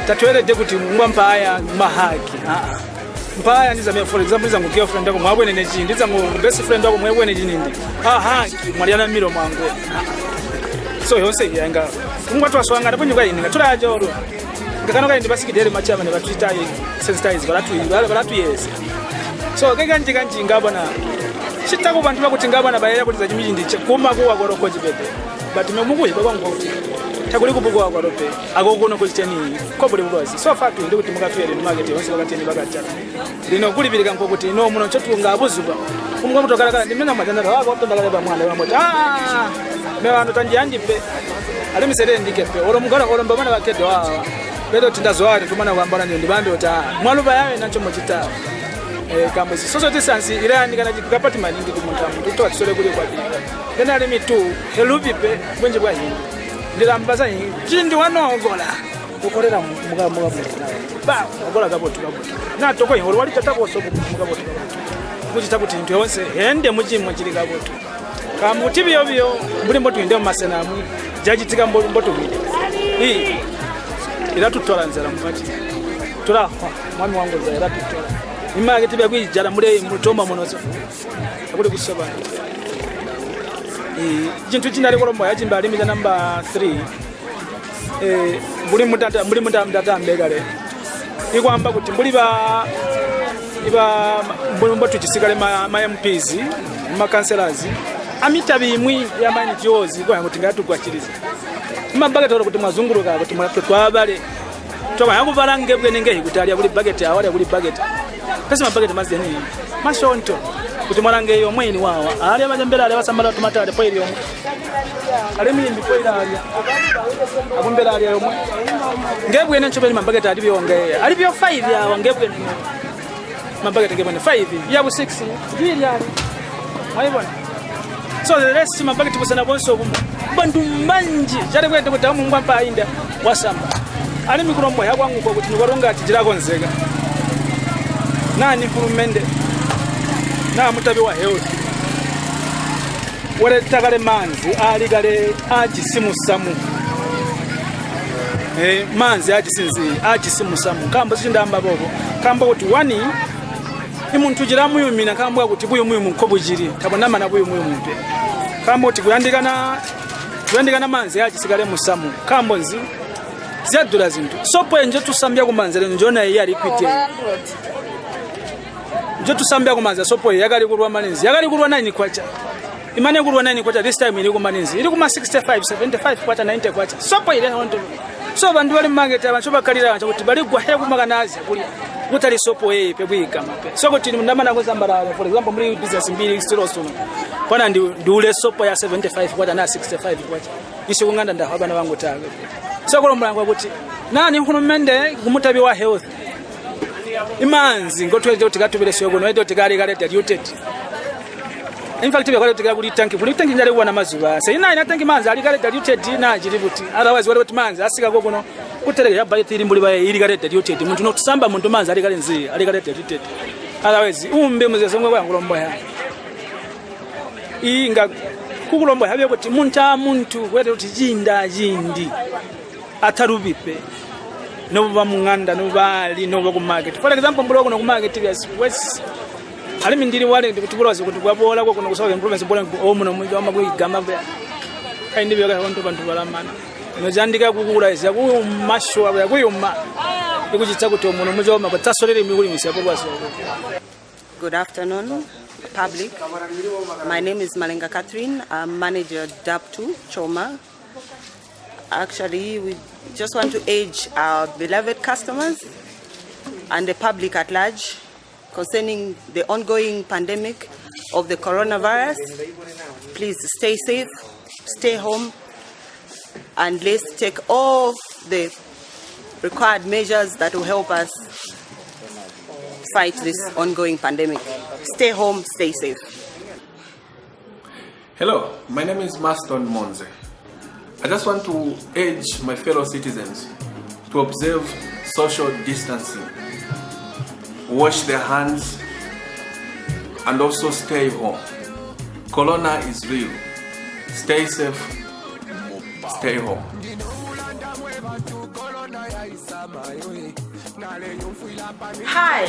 tatuwelede kuti ngwa mpaya mahaki mpaya ndizame for example zangu girlfriend yako mwabwene nechi ndizangu best friend yako mwabwene jinindi haki mwaliana miro mwangu so yonse yanga ngwa twaswanga ndapo nyuka ini ngatulaje oro ngakano kaindi basikidere machama ne batwita sensitize balatu yes so kanji ngabona chitako bantu bakuti ngabona bayera kuti za chimiji ndiche kuma kuwa koroko chipete but memukuyi babangu takuli kubugwa kwa rope agogono kuchiteni kobule bulozi so far ndi kuti mukafere ndi market yonse bakateni bakacha lino kulibirika nkokuti no muno chotunga abuzuba kumwe mutokala ndimena majana wako otondakala ba mwana wamota me wano tanjandi pe ali misere ndike pe oro mugala oro mbamana bakede wa bedo tindazwari tumana kwambana ndi bambe ota mwaluba yawe nacho mochita kamba social distance irani kana chikapati maningi kumuntu mtu atsole kule kwa dini then ali mitu helubi pe bwenje bwa hini ndilambaza hini chindu wanogola ukorera muga ba ogola gabotu na toko ihoro wali tatako so muga botu kuchita kuti ntwe onse ende mujimwe chili gabotu kamuti byo mbuli mbotu inde masenamu jajitika mbotu bide ila tutolanzera mukati tulafa mwami wangu za ila tutola image tibya kwijala mule mutoma munozo akuli kusoba jintu chinali kolombo yachimba limita number 3 buli mutata mbegale ikwamba kuti mbuli mbombo tuchisikale ma MPs ma councillors amita bimwi ya mani jozi kwa kuti ngatu kwachiriza mabageti ora kuti mwazunguluka kuti twabale twa yakuvala ngebwe ningehi kuti ali buli bucket awali buli bucket pesa mabageti mazeni mashonto kuti mwalange yo mweni wawa ali abajambera ali basambala tomatale poiri yo ali mimbi poiri ali akumbera ali yo ngebwe nencho bali mabageti ali byonge ali byo 5 ya ngebwe mabageti ngebwe 5 ya bu 6 bili ali mwayibona so the rest mabageti busana bonso bantu manji chale kwete kuti amungwa pa inda wasamba ali mikurombo yakwangu kwa kuti nikoronga tijira konzeka nani kurumende na mutabi wa health wale takale manzi ali kale ajisimu samu manzi ajisinzi ajisimu samu kamba zindamba bobo kamba kuti wani imuntu jira muyumina kamba kuti buyu muyu munkobujiri tabonama na buyu muyu muntu kamba kuti kuyandikana manzi ajisigale musamu kambo nzi ziyadula zintu sopo enje tusambya kumanzere njona yali kwite njo tusambya kumanza sopo yakali kurwa maninzi yakali kurwa 9 kwacha imane kurwa 9 kwacha this time ili kumaninzi ili kuma 65 75 kwacha 90 kwacha sopo ile honto so bantu bali market abantu bakalira abantu kuti bali gwa he kumakanazi kuli mutali sopo pebwika mape so kuti ndamana kuzambara for example muri business mbili still sono pana ndiule sopo ya 75 kwacha na 65 kwacha ishi kunganda ndahaba na wangu taga so kulomba kuti nani nkhulumende kumutabi wa health imanzi ngotwe kuti katubile shogo no kuti kali diluted in fact be kali kuli tanki ndale kuwa na mazuba sai ina tanki manzi ali kali diluted na jiributi otherwise wale kuti manzi asika gogono kutereka yabali tiri mbuli baye ili kali diluted muntu no tusamba muntu manzi ali kali nzi ali kali diluted otherwise umbe muzeso ngwe kulomba ya inga kukulomba habe kuti muntu wete kuti jindi atarubipe no ba munganda no bali no ba ku market for example mbuloko no ku market yes ali mindiri wale ndikutukuloza kuti kwabola ko kuno kusoka improvements bola omuno munjo amagwigama bya kandi byo ka honto bantu balamana no jandika kukula izya ku masho aba kuyuma ikuchitsa kuti omuno munjo amagwatsasolere mikuli misyapo kwaso. Good afternoon, public. My name is Malenga Catherine. I'm manager DAP2 Choma. Actually, we just want to urge our beloved customers and the public at large concerning the ongoing pandemic of the coronavirus. Please stay safe, stay home, and let's take all the required measures that will help us fight this ongoing pandemic. Stay home, stay safe. Hello, my name is Maston Monze. I just want to urge my fellow citizens to observe social distancing, wash their hands, and also stay home. Corona is real. Stay safe, stay home. Hi,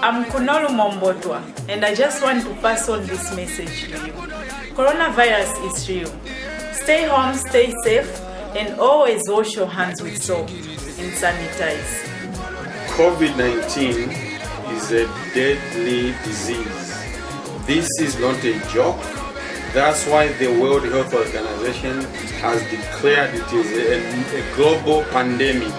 I'm Kunolu Mombotwa, and I just want to pass on this message to you. Coronavirus is real. Stay home, stay safe, and always wash your hands with soap and sanitize. COVID-19 is a deadly disease. This is not a joke. That's why the World Health Organization has declared it is a global pandemic.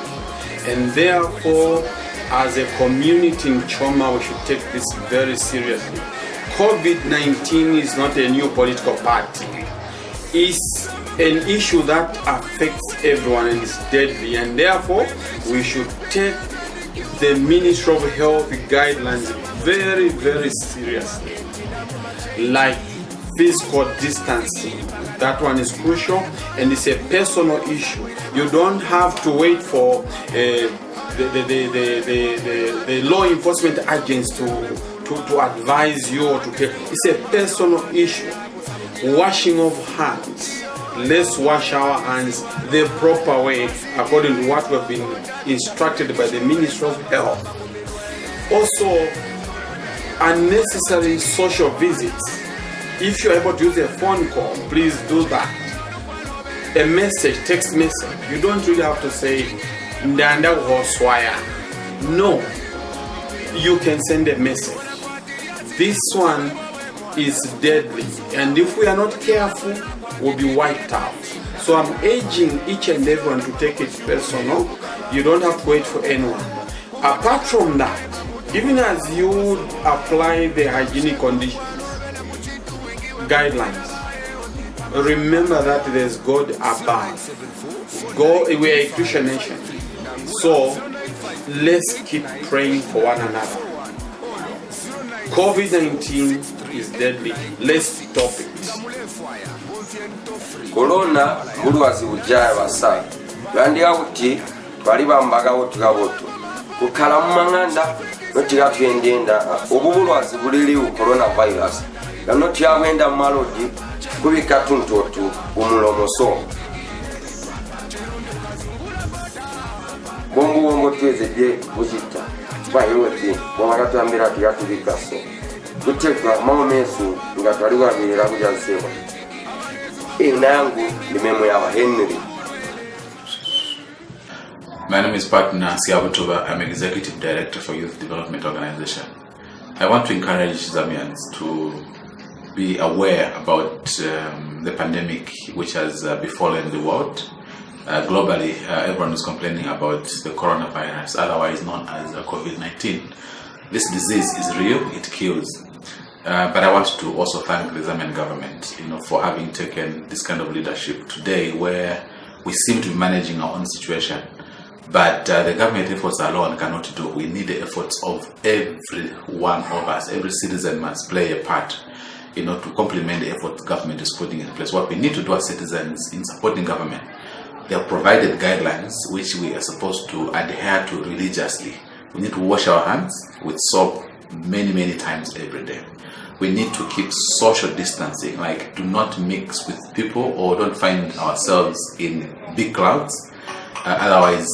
And therefore, as a community in Choma, we should take this very seriously. COVID-19 is not a new political party. It's an issue that affects everyone and is deadly, and therefore we should take the Ministry of Health guidelines very, very seriously. Like physical distancing, that one is crucial, and it's a personal issue. You don't have to wait for the law enforcement agents to advise you or to take. It's a personal issue. Washing of hands. Let's wash our hands the proper way according to what we've been instructed by the Ministry of Health. Also, unnecessary social visits. If you're able to use a phone call, please do that. a message, text message. You don't really have to say Ndanda Hoswaya. No, you can send a message. This one is deadly, and if we are not careful, we'll be wiped out. So I'm urging each and everyone to take it personal. You don't have to wait for anyone. Apart from that, even as you apply the hygienic conditions, guidelines, remember that there's God above. We are a Christian nation. So let's keep praying for one another. COVID-19 is deadly. Let's stop it. Corona bulwazi bujaya basa bandi awuti bali bambagawo tugaboto kukala mumanganda notiga twendenda obubulwazi buliriwo coronavirus noti yagenda malodi kubika tuntotu umulomoso bongo twezeje bujita bayoti bwakatambira tuyatubikaso kutekwa maomesu ngatwaliwa bira kujanseba My name is Partner Siabutuba. I'm Executive Director for Youth Development Organization. I want to encourage Zambians to be aware about the pandemic which has befallen the world. Globally, everyone is complaining about the coronavirus, otherwise known as COVID-19. This disease is real, it kills. But I want to also thank the Zambian government, for having taken this kind of leadership today, where we seem to be managing our own situation. But the government efforts alone cannot do. We need the efforts of every one of us. Every citizen must play a part, to complement the effort the government is putting in place. What we need to do as citizens in supporting government, they have provided guidelines which we are supposed to adhere to religiously. We need to wash our hands with soap many times every day. We need to keep social distancing, like do not mix with people or don't find ourselves in big crowds. Otherwise,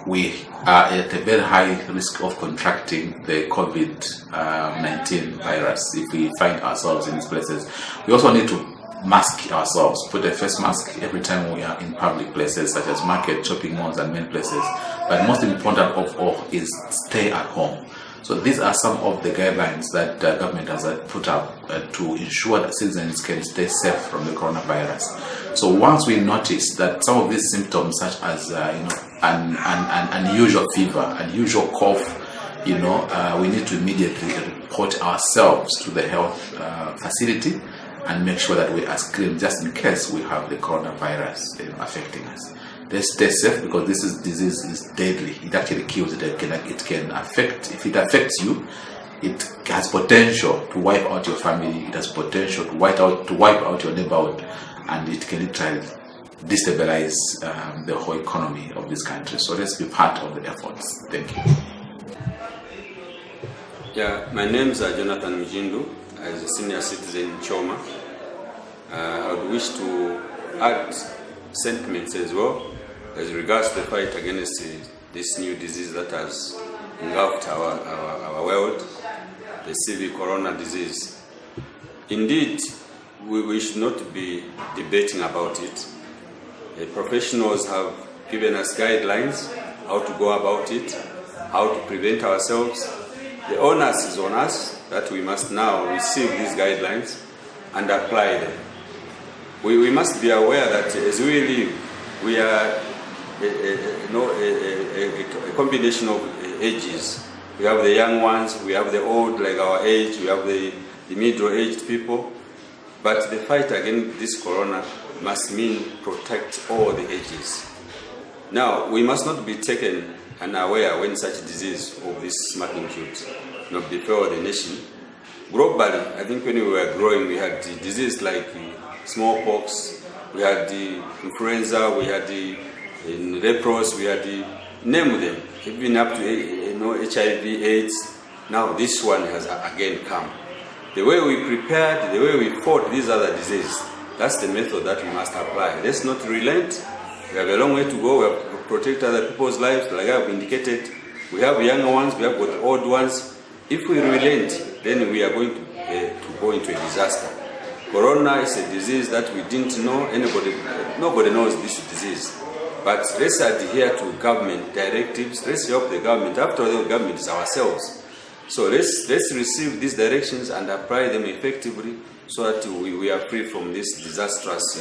we are at a very high risk of contracting the COVID-19 virus if we find ourselves in these places. We also need to mask ourselves, put a face mask every time we are in public places such as market, shopping malls and many places. But most important of all is stay at home. So these are some of the guidelines that the government has put up to ensure that citizens can stay safe from the coronavirus. So once we notice that some of these symptoms, such as an unusual fever, unusual cough, we need to immediately report ourselves to the health facility and make sure that we are screened just in case we have the coronavirus affecting us. Let's stay safe, because this disease is deadly. It actually kills. It can affect. If it affects you, it has potential to wipe out your family. It has potential to wipe out your neighborhood, and it can literally destabilize the whole economy of this country. So let's be part of the efforts. Thank you. Yeah, my name is Jonathan Mujindu. As a senior citizen in Choma, I would wish to add sentiments as well as regards to the fight against this new disease that has engulfed our world, the severe corona disease. Indeed, we should not be debating about it. The professionals have given us guidelines how to go about it, how to prevent ourselves. The onus is on us that we must now receive these guidelines and apply them. We must be aware that as we live, we are a combination of ages. We have the young ones, we have the old, like our age, we have the middle-aged people. But the fight against this corona must mean protect all the ages. Now, we must not be taken unaware when such disease of this magnitude before the nation. Globally, I think when we were growing, we had the disease like smallpox, we had the influenza, we had the leprosy, we had the name them, even up to HIV, AIDS. Now this one has again come. The way we prepared, the way we fought these other diseases, that's the method that we must apply. Let's not relent. We have a long way to go. We have to protect other people's lives, like I've indicated. We have younger ones, we have got old ones. If we relent, then we are going to go into a disaster. Corona is a disease that we didn't know. Nobody knows this disease. But let's adhere to government directives. Let's help the government. After all, the government is ourselves. So let's receive these directions and apply them effectively so that we are free from this disastrous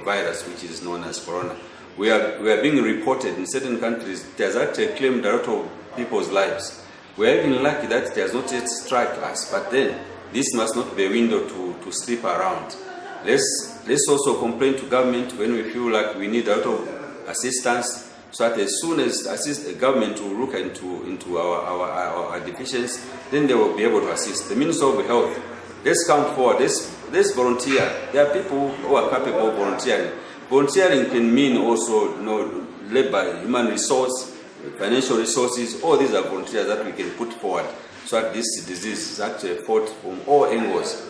virus which is known as Corona. We are being reported in certain countries. It has actually claimed a lot of people's lives. We are even lucky that it has not yet struck us, but then this must not be a window to slip around. Let's also complain to government when we feel like we need a lot of assistance, so that as soon as the government will look into our deficiencies, then they will be able to assist. The Minister of Health, let's come forward, let's volunteer. There are people who are capable of volunteering. Volunteering can mean also labor, human resource, financial resources. All these are volunteers that we can put forward so that this disease is actually fought from all angles.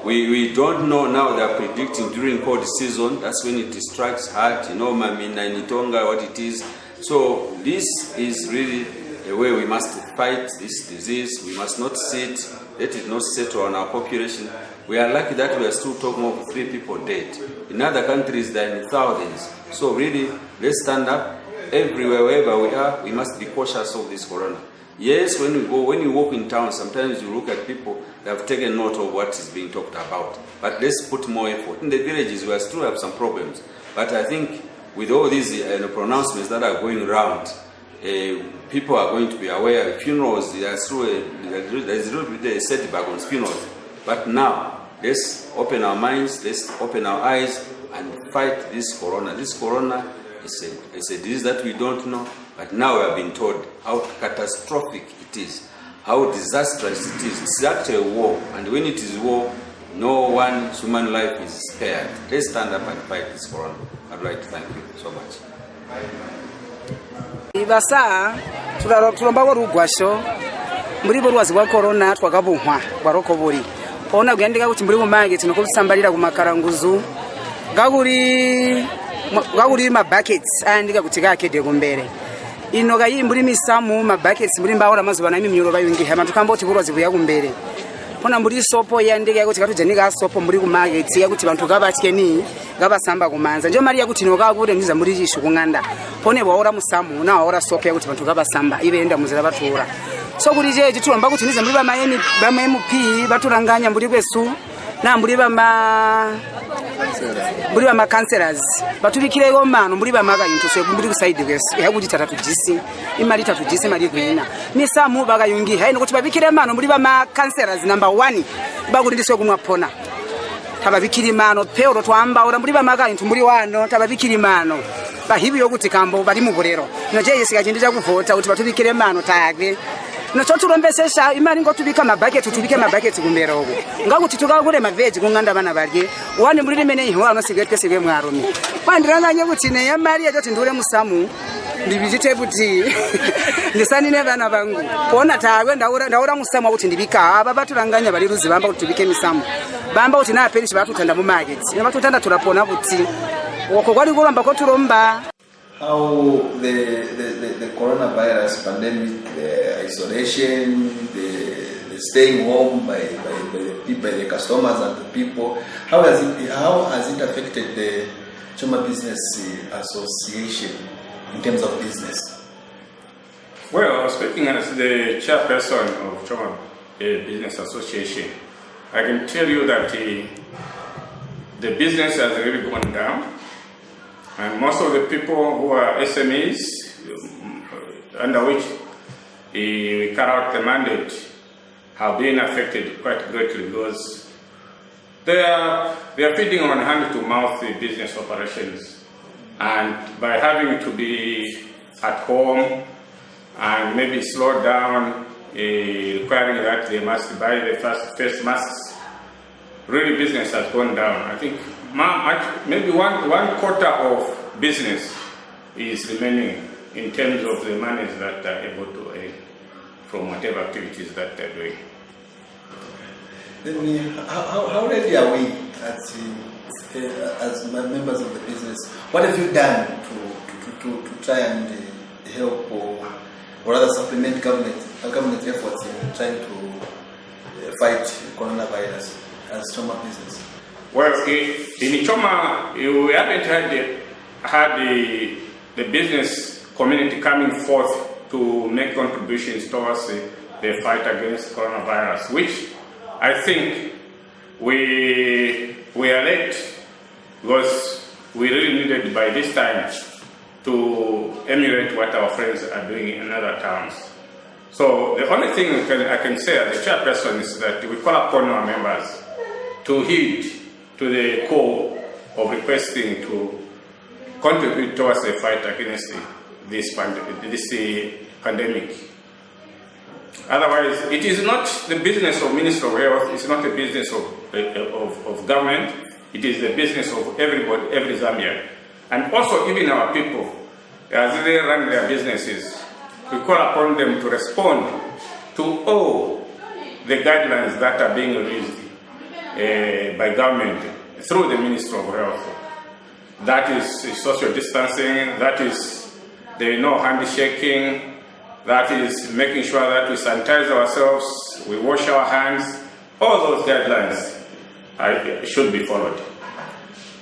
We don't know now. They are predicting during cold season, that's when it strikes hard, Mamina, Nitonga, what it is. So this is really a way we must fight this disease. We must not let it not settle on our population. We are lucky that we are still talking of 3 people dead. In other countries, they are in thousands. So really, let's stand up everywhere, wherever we are. We must be cautious of this corona. Yes, when you walk in town, sometimes you look at people that have taken note of what is being talked about. But let's put more effort. In the villages, we still have some problems. But I think with all these pronouncements that are going around, people are going to be aware. Funerals, there's a little bit of setback on funerals. But now, let's open our minds, let's open our eyes and fight this corona. This corona is a disease that we don't know, but now we have been told how catastrophic it is, how disastrous it is. It's actually a war, and when it is war, no one human life is spared. Let's stand up and fight this corona. I'd like to thank you so much. Ibasa tulomba rugwasho muri borwazi wa corona twakabuhwa barokobori ona kugendeka kuti muri mumange tinokusambalira kumakaranguzu gaguri ma buckets andika kuti kakede kumbere ino gayi muri misamu ma buckets muri mbaora mazuva na mimyoro bayungi hama tukamboti borwazi buya kumbere ona muri sopo yandika kuti katujenika sopo muri kumarket yakuti bantu gabatyeni gabasamba kumanza njo mari yakuti nokakure ndiza muri jishu kunganda pone waora musamu na waora sopo yakuti bantu gabasamba ibenda muzira batura so kuri je tulomba kuti ndiza muri ba MP baturanganya muri kwesu na muri ba councillors batubikire gomano muri ba maga into so muri side west yakuti 3 GC imali 3 GC mali kuina misamu bagayungi hayi nokuti babikire mano muri ba councillors number 1 bakuti ndiswe kumwapona tababikiri mano peoro twamba ora muri ba maga into muri wano tababikiri mano bahibi yokuti kambo bali mu burero noje yesiga chindicha kuvota kuti batubikire mano tagwe nochoturombesesha imari ngotubika mabaketi kumbera uko ngakuti tukakure maveji kunganda bana barye wani muri rimene iho anosigete sibe mwarumi kwandiranganye kuti ne yamari yatoti ndure musamu ndibijite kuti ndisanine bana bangu kuona tawe ndaura musamu kuti ndibika aba baturanganya bali ruzi bamba kuti tubike misamu bamba kuti na apelishi batutanda mu market batutanda turapona kuti wako kwali kulamba ko turomba. How the coronavirus pandemic, the isolation, the staying home by the customers and the people, how has it affected the Choma Business Association in terms of business? Well, speaking as the chairperson of Choma Business Association, I can tell you that the business has really gone down. And most of the people who are SMEs, under which we carry out the mandate, have been affected quite greatly because they are feeding on hand-to-mouth business operations, and by having to be at home and maybe slow down, requiring that they must buy the face masks, really business has gone down. I think maybe one quarter of business is remaining in terms of the monies that are able to earn from whatever activities that they're doing. Then how ready are we as members of the business? What have you done to try and help or rather supplement government efforts in trying to fight coronavirus as Choma Business? Well, in Choma, we haven't had the business community coming forth to make contributions towards the fight against coronavirus, which I think we are late, because we really needed by this time to emulate what our friends are doing in other towns. So the only thing I can say as a chairperson is that we call upon our members to heed to the call of requesting to contribute towards the fight against this pandemic. Otherwise, it is not the business of Minister of Health, it's not the business of government, it is the business of everybody, every Zambian. And also even our people, as they run their businesses, we call upon them to respond to all the guidelines that are being released by government through the Minister of Health. That is social distancing, that is the no handshaking, that is making sure that we sanitize ourselves, we wash our hands. All those guidelines should be followed.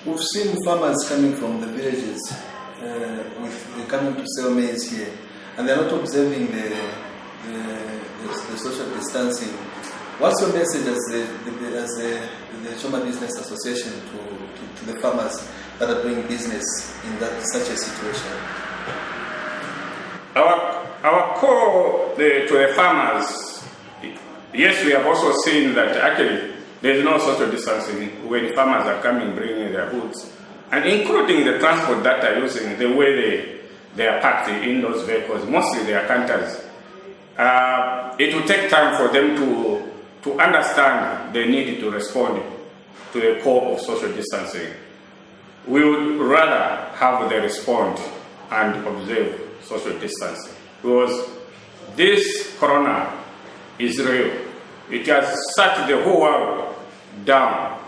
We've seen farmers coming from the villages, they're coming to sell maize here, and they're not observing the social distancing. What's your message as the Choma Business Association to the farmers that are doing business in such a situation? Our call to the farmers, yes, we have also seen that actually there is no social distancing when farmers are coming, bringing their goods, and including the transport that are using, the way they are packed in those vehicles, mostly they are canters. It will take time for them to understand the need to respond to the call of social distancing. We would rather have them respond and observe social distancing, because this corona is real. It has shut the whole world down,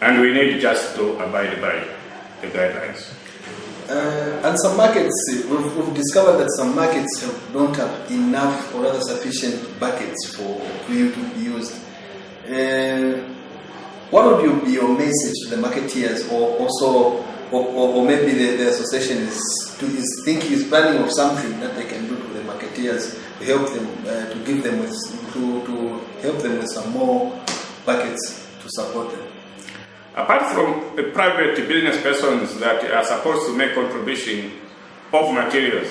and we need just to abide by the guidelines. And some markets, we've discovered that some markets don't have enough or rather sufficient buckets for you to be used. What would be your message to the marketeers, or maybe the association is planning of something that they can do to the marketeers to help them, to help them with some more buckets to support them? Apart from the private business persons that are supposed to make contribution of materials,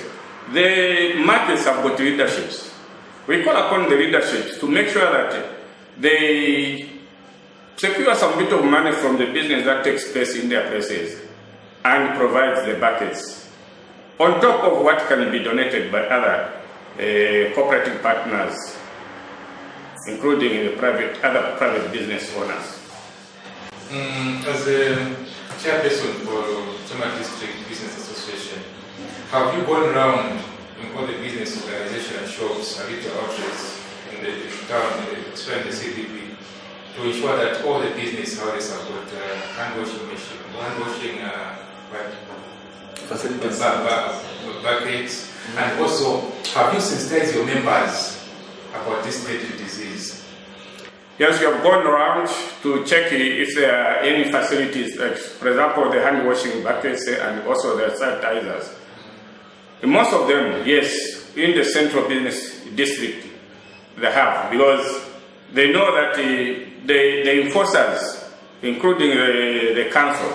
the markets have got leaderships. We call upon the leaderships to make sure that they secure some bit of money from the business that takes place in their places and provides the buckets, on top of what can be donated by other cooperative partners, including the other private business owners. As a chairperson for Choma District Business Association, have you gone around in all the business organization and shops, have you outreach in the town, especially the CDP, to ensure that all the business houses have got hand washing facilities, buckets, and also have you sensitized your members about this deadly disease? Yes, we have gone around to check if there are any facilities, like, for example, the hand washing buckets and also the sanitizers. Most of them, yes, in the central business district, they have, because they know that the enforcers, including the council,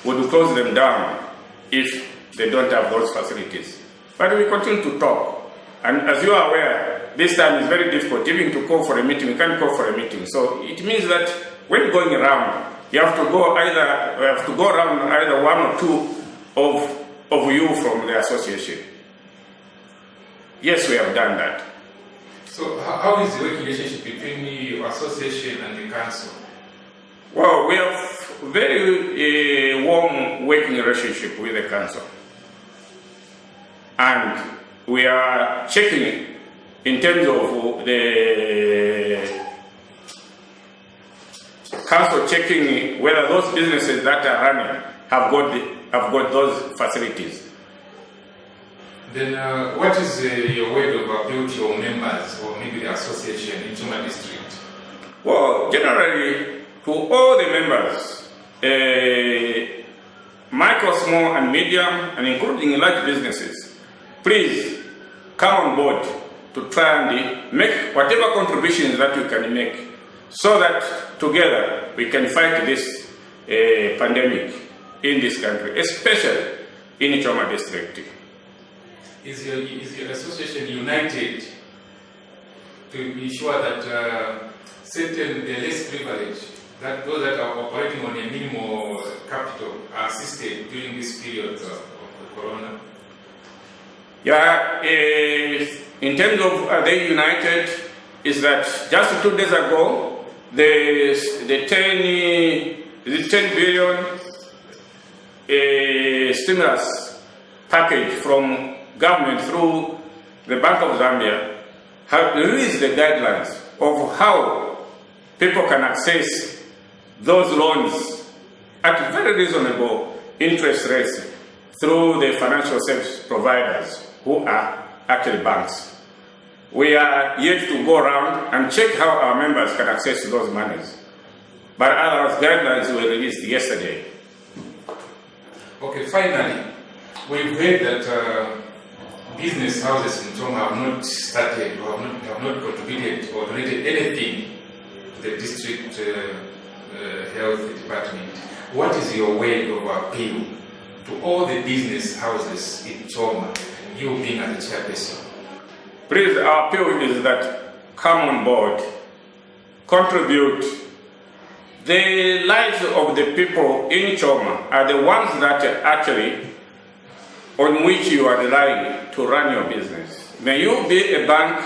would close them down if they don't have those facilities. But we continue to talk, and as you are aware, this time is very difficult even to call for a meeting. We can't call for a meeting, so it means that when going around, you have to go around either one or two of you from the association. Yes, we have done that. So how is the working relationship between your association and the council? Well, we have very warm working relationship with the council, and we are checking in terms of the council checking whether those businesses that are running have got those facilities. Then what is your way of appeal to your members or maybe the association in Choma District? Well, generally, to all the members, micro, small and medium, and including large businesses, please come on board to try and make whatever contributions that you can make so that together we can fight this pandemic in this country, especially in Choma district. Is your association united to be sure that certain, the less privileged, that those that are operating on a minimal capital are assisted during this period of corona? Yeah, in terms of are they united, is that just 2 days ago, the 10 billion stimulus package from government through the Bank of Zambia have released the guidelines of how people can access those loans at very reasonable interest rates through the financial service providers who are actually banks. We are yet to go around and check how our members can access those monies. But other guidelines were released yesterday. Okay, finally, we've heard that business houses in Choma have not started or have not contributed or donated anything to the district health department. What is your way of appeal to all the business houses in Choma, you being as a chairperson? Please, our appeal is that come on board, contribute. The lives of the people in Choma are the ones that actually on which you are relying to run your business. May you be a bank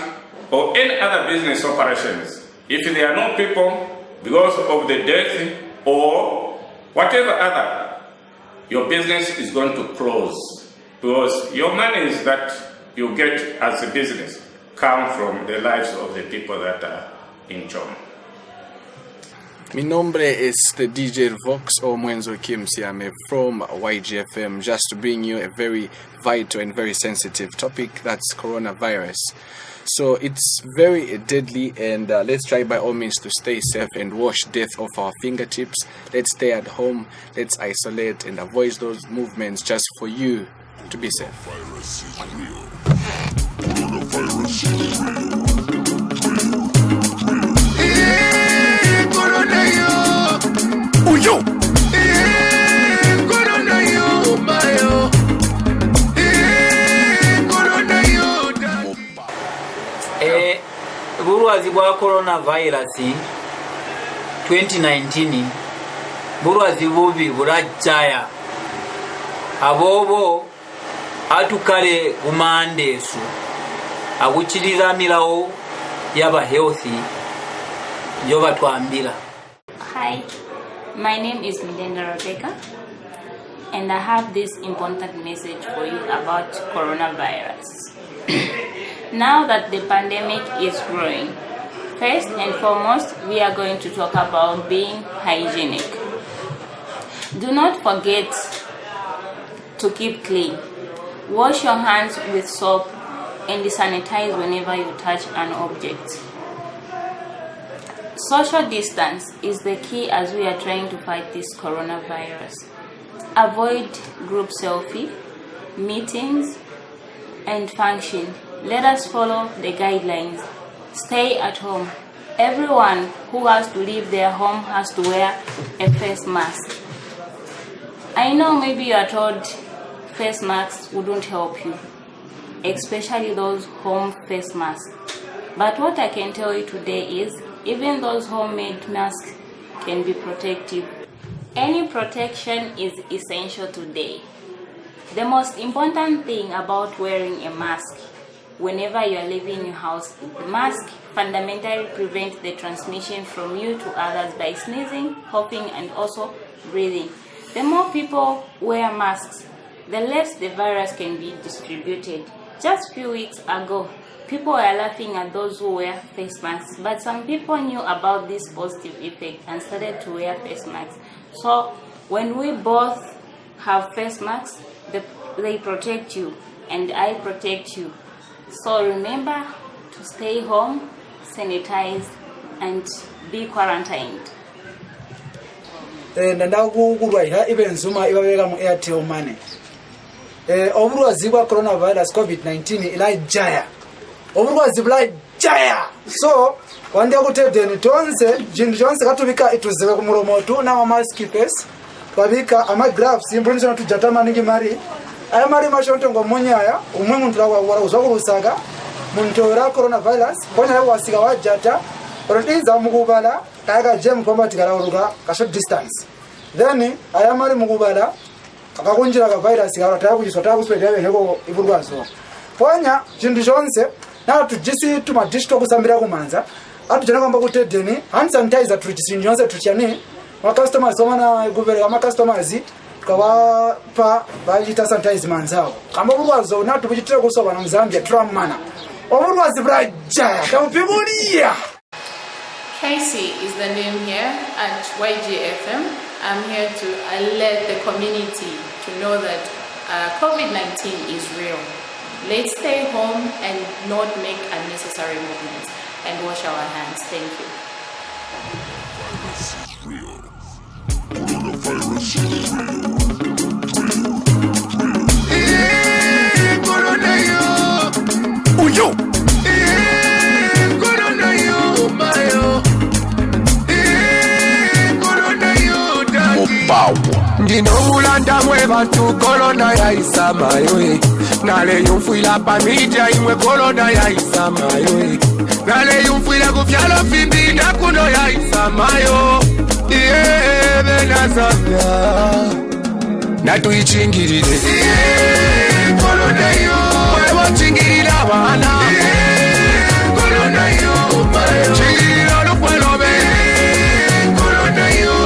or any other business operations. If there are no people because of the death or whatever other, your business is going to close because your monies that you get as a business come from the lives of the people that are in Choma. Mi nombre is the DJ Vox or Mwenzo Kim Siame from YGFM, just to bring you a very vital and very sensitive topic, that's coronavirus. So it's very deadly, and let's try by all means to stay safe and wash death off our fingertips. Let's stay at home, let's isolate and avoid those movements just for you to be safe. Coronavirus is real. Bulwazi bwa coronavirus 2019 bulwazi bubi bulajjaya abobo atukale kumandeesu akukirizamirawo yaba healthy njo batwambira. Hi, my name is Midenda Rebecca, and I have this important message for you about coronavirus. Now that the pandemic is growing, first and foremost, we are going to talk about being hygienic. Do not forget to keep clean. Wash your hands with soap and sanitize whenever you touch an object. Social distance is the key as we are trying to fight this coronavirus. Avoid group selfie, meetings, and function. Let us follow the guidelines. Stay at home. Everyone who has to leave their home has to wear a face mask. I know maybe you are told face masks wouldn't help you, especially those home face masks. But what I can tell you today is even those homemade masks can be protective. Any protection is essential today. The most important thing about wearing a mask whenever you are leaving your house, the mask fundamentally prevents the transmission from you to others by sneezing, coughing, and also breathing. The more people wear masks, the less the virus can be distributed. Just a few weeks ago, people were laughing at those who wear face masks, but some people knew about this positive effect and started to wear face masks. So when we both have face masks, they protect you and I protect you. So remember to stay home, sanitize, and be quarantined. ndakulwaira ibe nzuma ibabeka mu Airtel Money. Obulwazi bwa coronavirus COVID-19 ilajaya. Obulwazi bulajaya. So wande kutedeni tonse jindu jonse katubika ituziwe ku mulomo tu na mask face. Babika ama gloves imbunzo tujatama ningi mari. Aya mari mashonto ngo munyaya umwe muntu wara uzakulusaga muntu ra coronavirus konya wasiga wajata orinza mugubala kaga jem kwamba tigararuka kasho distance. Then aya mari mugubala akakunjira ka virus gara takuisota kuswedebe heko ibulwazo. Konya jindu jonse na tujisi tuma disto kusambira kumanza atujana kwamba kutedeni hand sanitizer tujisi jonse tuchani ma customers somana guvere ama customers kawa pa bajita sanitize manzao kamba bulwazo na tubujitira kusoba na Zambia tramana obulwazi brajaya kamupibulia. Casey is the name here at YGFM. I'm here to alert the community to know that COVID-19 is real. Let's stay home and not make unnecessary movements and wash our hands. Thank you. Ndinoulanda mwe bantu corona yaisamayo nale yumfwila pamija imwe corona yaisamayo nale yumfwila kufyalo fimbi ndakuno yaisamayo benazamya natuichingirire corona yo wachingirira bana corona yo chingirira lukwelobe corona yo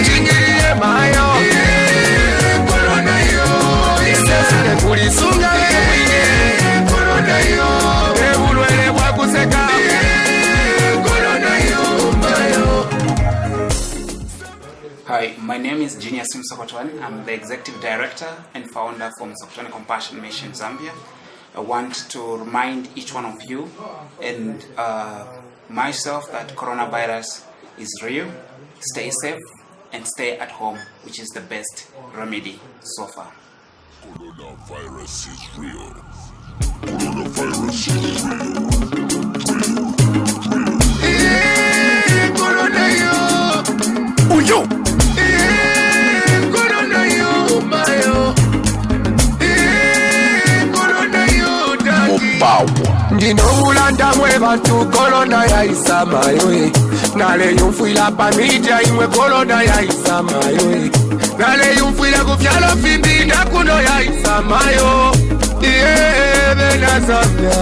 ichingirire mayo corona yo isesine kulisunga wine corona yo ebulwele bwakuseka corona yo mayo. Hi, my name is Genius Msokotwane. I'm the Executive Director and Founder for Msokotwane Compassion Mission Zambia. I want to remind each one of you and myself that coronavirus is real. Stay safe and stay at home, which is the best remedy so far. Coronavirus is real. Coronavirus is real. Corona yo. Uyo. Corona yo, mayo. Corona yo, dagi. Ndinoulanda mwe bantu corona yaisamayo nale yumfwila pamija imwe corona yaisamayo nale yumfwila kufyalo fimbi ndakuno yaisamayo benazamya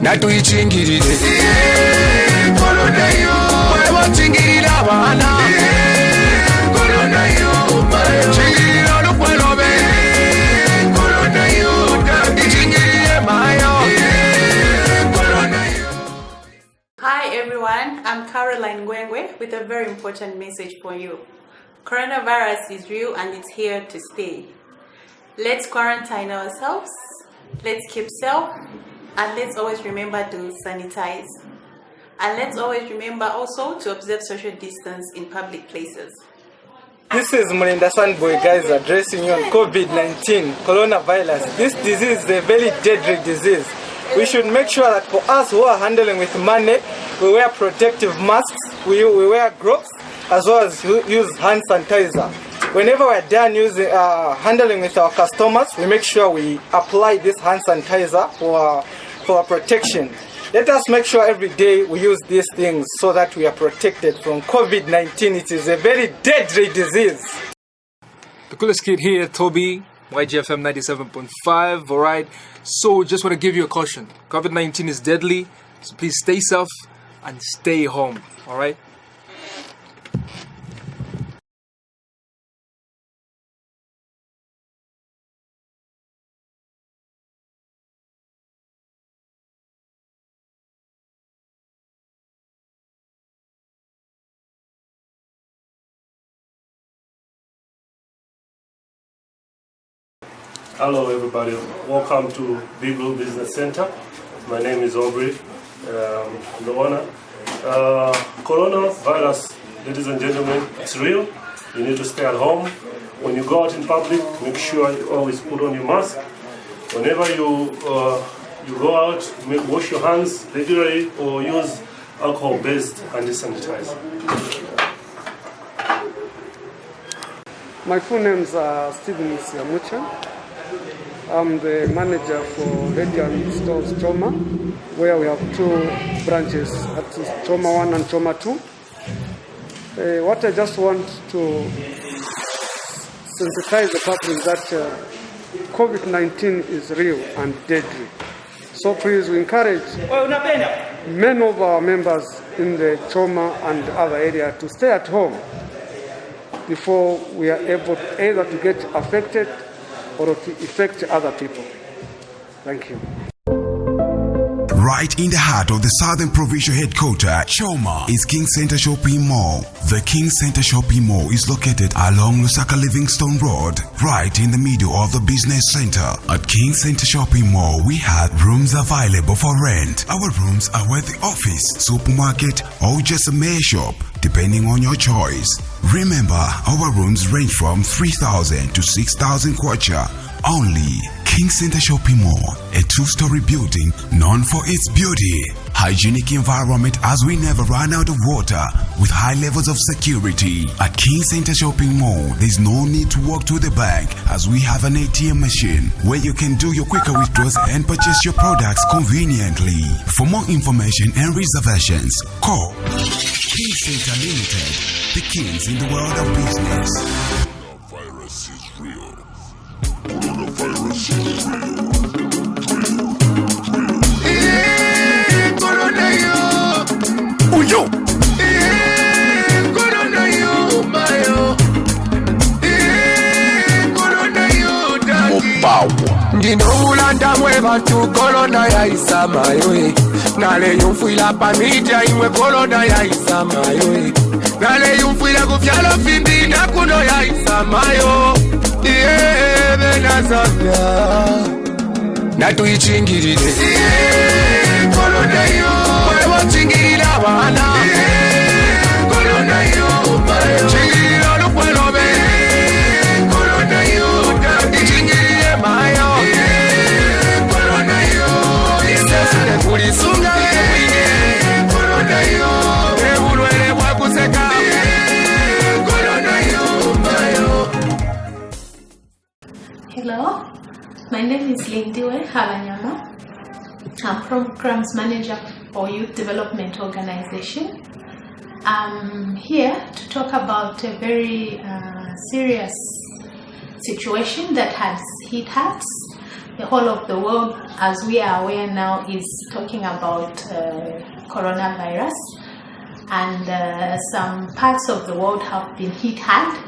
natuichingirire corona yo wachingirira bana corona yo chingirira lukwelobe corona yo ichingirire mayo. Hi everyone, I'm Caroline Ngwengwe with a very important message for you. Coronavirus is real and it's here to stay. Let's quarantine ourselves, let's keep safe, and let's always remember to sanitize. And let's always remember also to observe social distance in public places. This is Mulinda Sandboy, guys, addressing you on COVID-19, coronavirus. This disease is a very deadly disease. We should make sure that for us who are handling with money, we wear protective masks, we wear gloves, as well as use hand sanitizer. Whenever we're done using handling with our customers, we make sure we apply this hand sanitizer for protection. Let us make sure every day we use these things so that we are protected from COVID-19. It is a very deadly disease. The coolest kid here, Toby, YGFM 97.5. Alright, so just want to give you a caution. COVID-19 is deadly, so please stay safe and stay home. Alright? Hello everybody, welcome to Beagle Business Center. My name is Aubrey, the owner. Coronavirus ladies and gentlemen, it's real. You need to stay at home. When you go out in public, make sure you always put on your mask. Whenever you go out, wash your hands regularly or use alcohol-based anti-sanitizer. My full name is Stephen Siamucha. I'm the manager for Radiant Stores Choma, where we have 2 branches, that's Choma 1 and Choma 2. What I just want to sensitize the public that COVID-19 is real and deadly. So please, we encourage many of our members in the Choma and other area to stay at home before we are able either to get affected or to affect other people. Thank you. Right in the heart of the Southern Provincial Headquarters, Choma, is King Center Shopping Mall. The King Center Shopping Mall is located along Lusaka Livingstone Road, right in the middle of the business center. At King Center Shopping Mall, we have rooms available for rent. Our rooms are with the office, supermarket, or just a mail shop, depending on your choice. Remember, our rooms range from 3,000 to 6,000 kwacha only. King Center Shopping Mall, a 2-story building known for its beauty, hygienic environment as we never run out of water, with high levels of security. At King Center Shopping Mall, there's no need to walk to the bank as we have an ATM machine where you can do your quicker withdrawals and purchase your products conveniently. For more information and reservations, call King Center Limited, the kings in the world of business. Coronavirus is real. Coronavirus is real. Corona yo. Uyo. Corona yo, mayo. Corona yo, dadi. Ndinowulanda mwe bantu corona ya isamayo. Nale yumfuila pamija imwe corona ya isamayo. Nale yumfuila kufyalo findi nakuno ya isamayo. Natuichingirire corona yo wachingirira bana corona yo chingirira lokwelo be corona yo chingirire mayo corona yo isese kulisunga corona yo ebulwele bwakuseka corona yo mayo. Hello, my name is Lindiwe Habanyama. I'm Programs Manager for Youth Development Organization. I'm here to talk about a very serious situation that has hit us. The whole of the world, as we are aware now, is talking about coronavirus, and some parts of the world have been hit hard.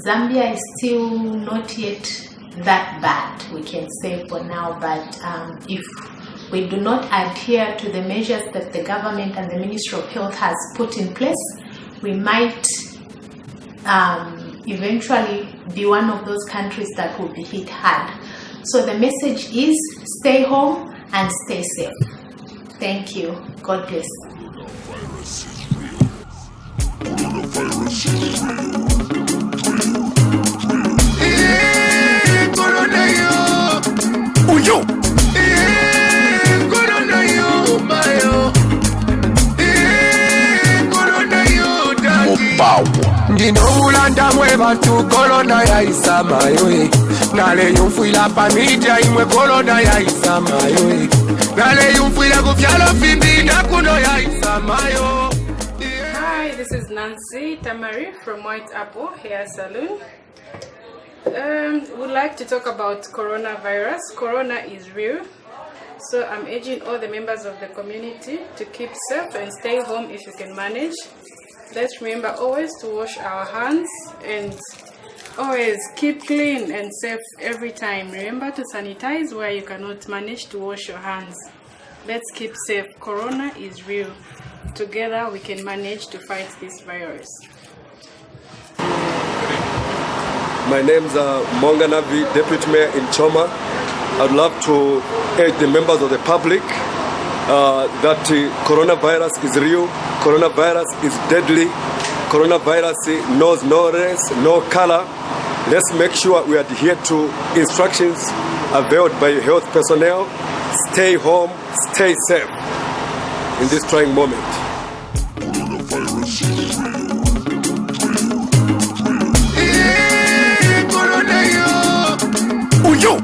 Zambia is still not yet that bad, we can say for now, but if we do not adhere to the measures that the government and the Ministry of Health has put in place, we might eventually be one of those countries that will be hit hard. So the message is stay home and stay safe. Thank you. God bless. Ndinowulanda mwe bantu corona ya isamayo. Nale yumfuila pamija imwe corona ya isamayo. Nale yumfuila kufyalo findi nakuno ya isamayo. Hi, this is Nancy Tamari from White Apple Hair Salon. Would like to talk about coronavirus. Corona is real, so I'm urging all the members of the community to keep safe and stay home if you can manage. Let's remember always to wash our hands and always keep clean and safe every time. Remember to sanitize where you cannot manage to wash your hands. Let's keep safe. Corona is real. Together we can manage to fight this virus. My name is Monga Navi, Deputy Mayor in Choma. I'd love to urge the members of the public that coronavirus is real, coronavirus is deadly, coronavirus knows no race, no color. Let's make sure we adhere to instructions availed by health personnel. Stay home, stay safe in this trying moment. Corona, yo.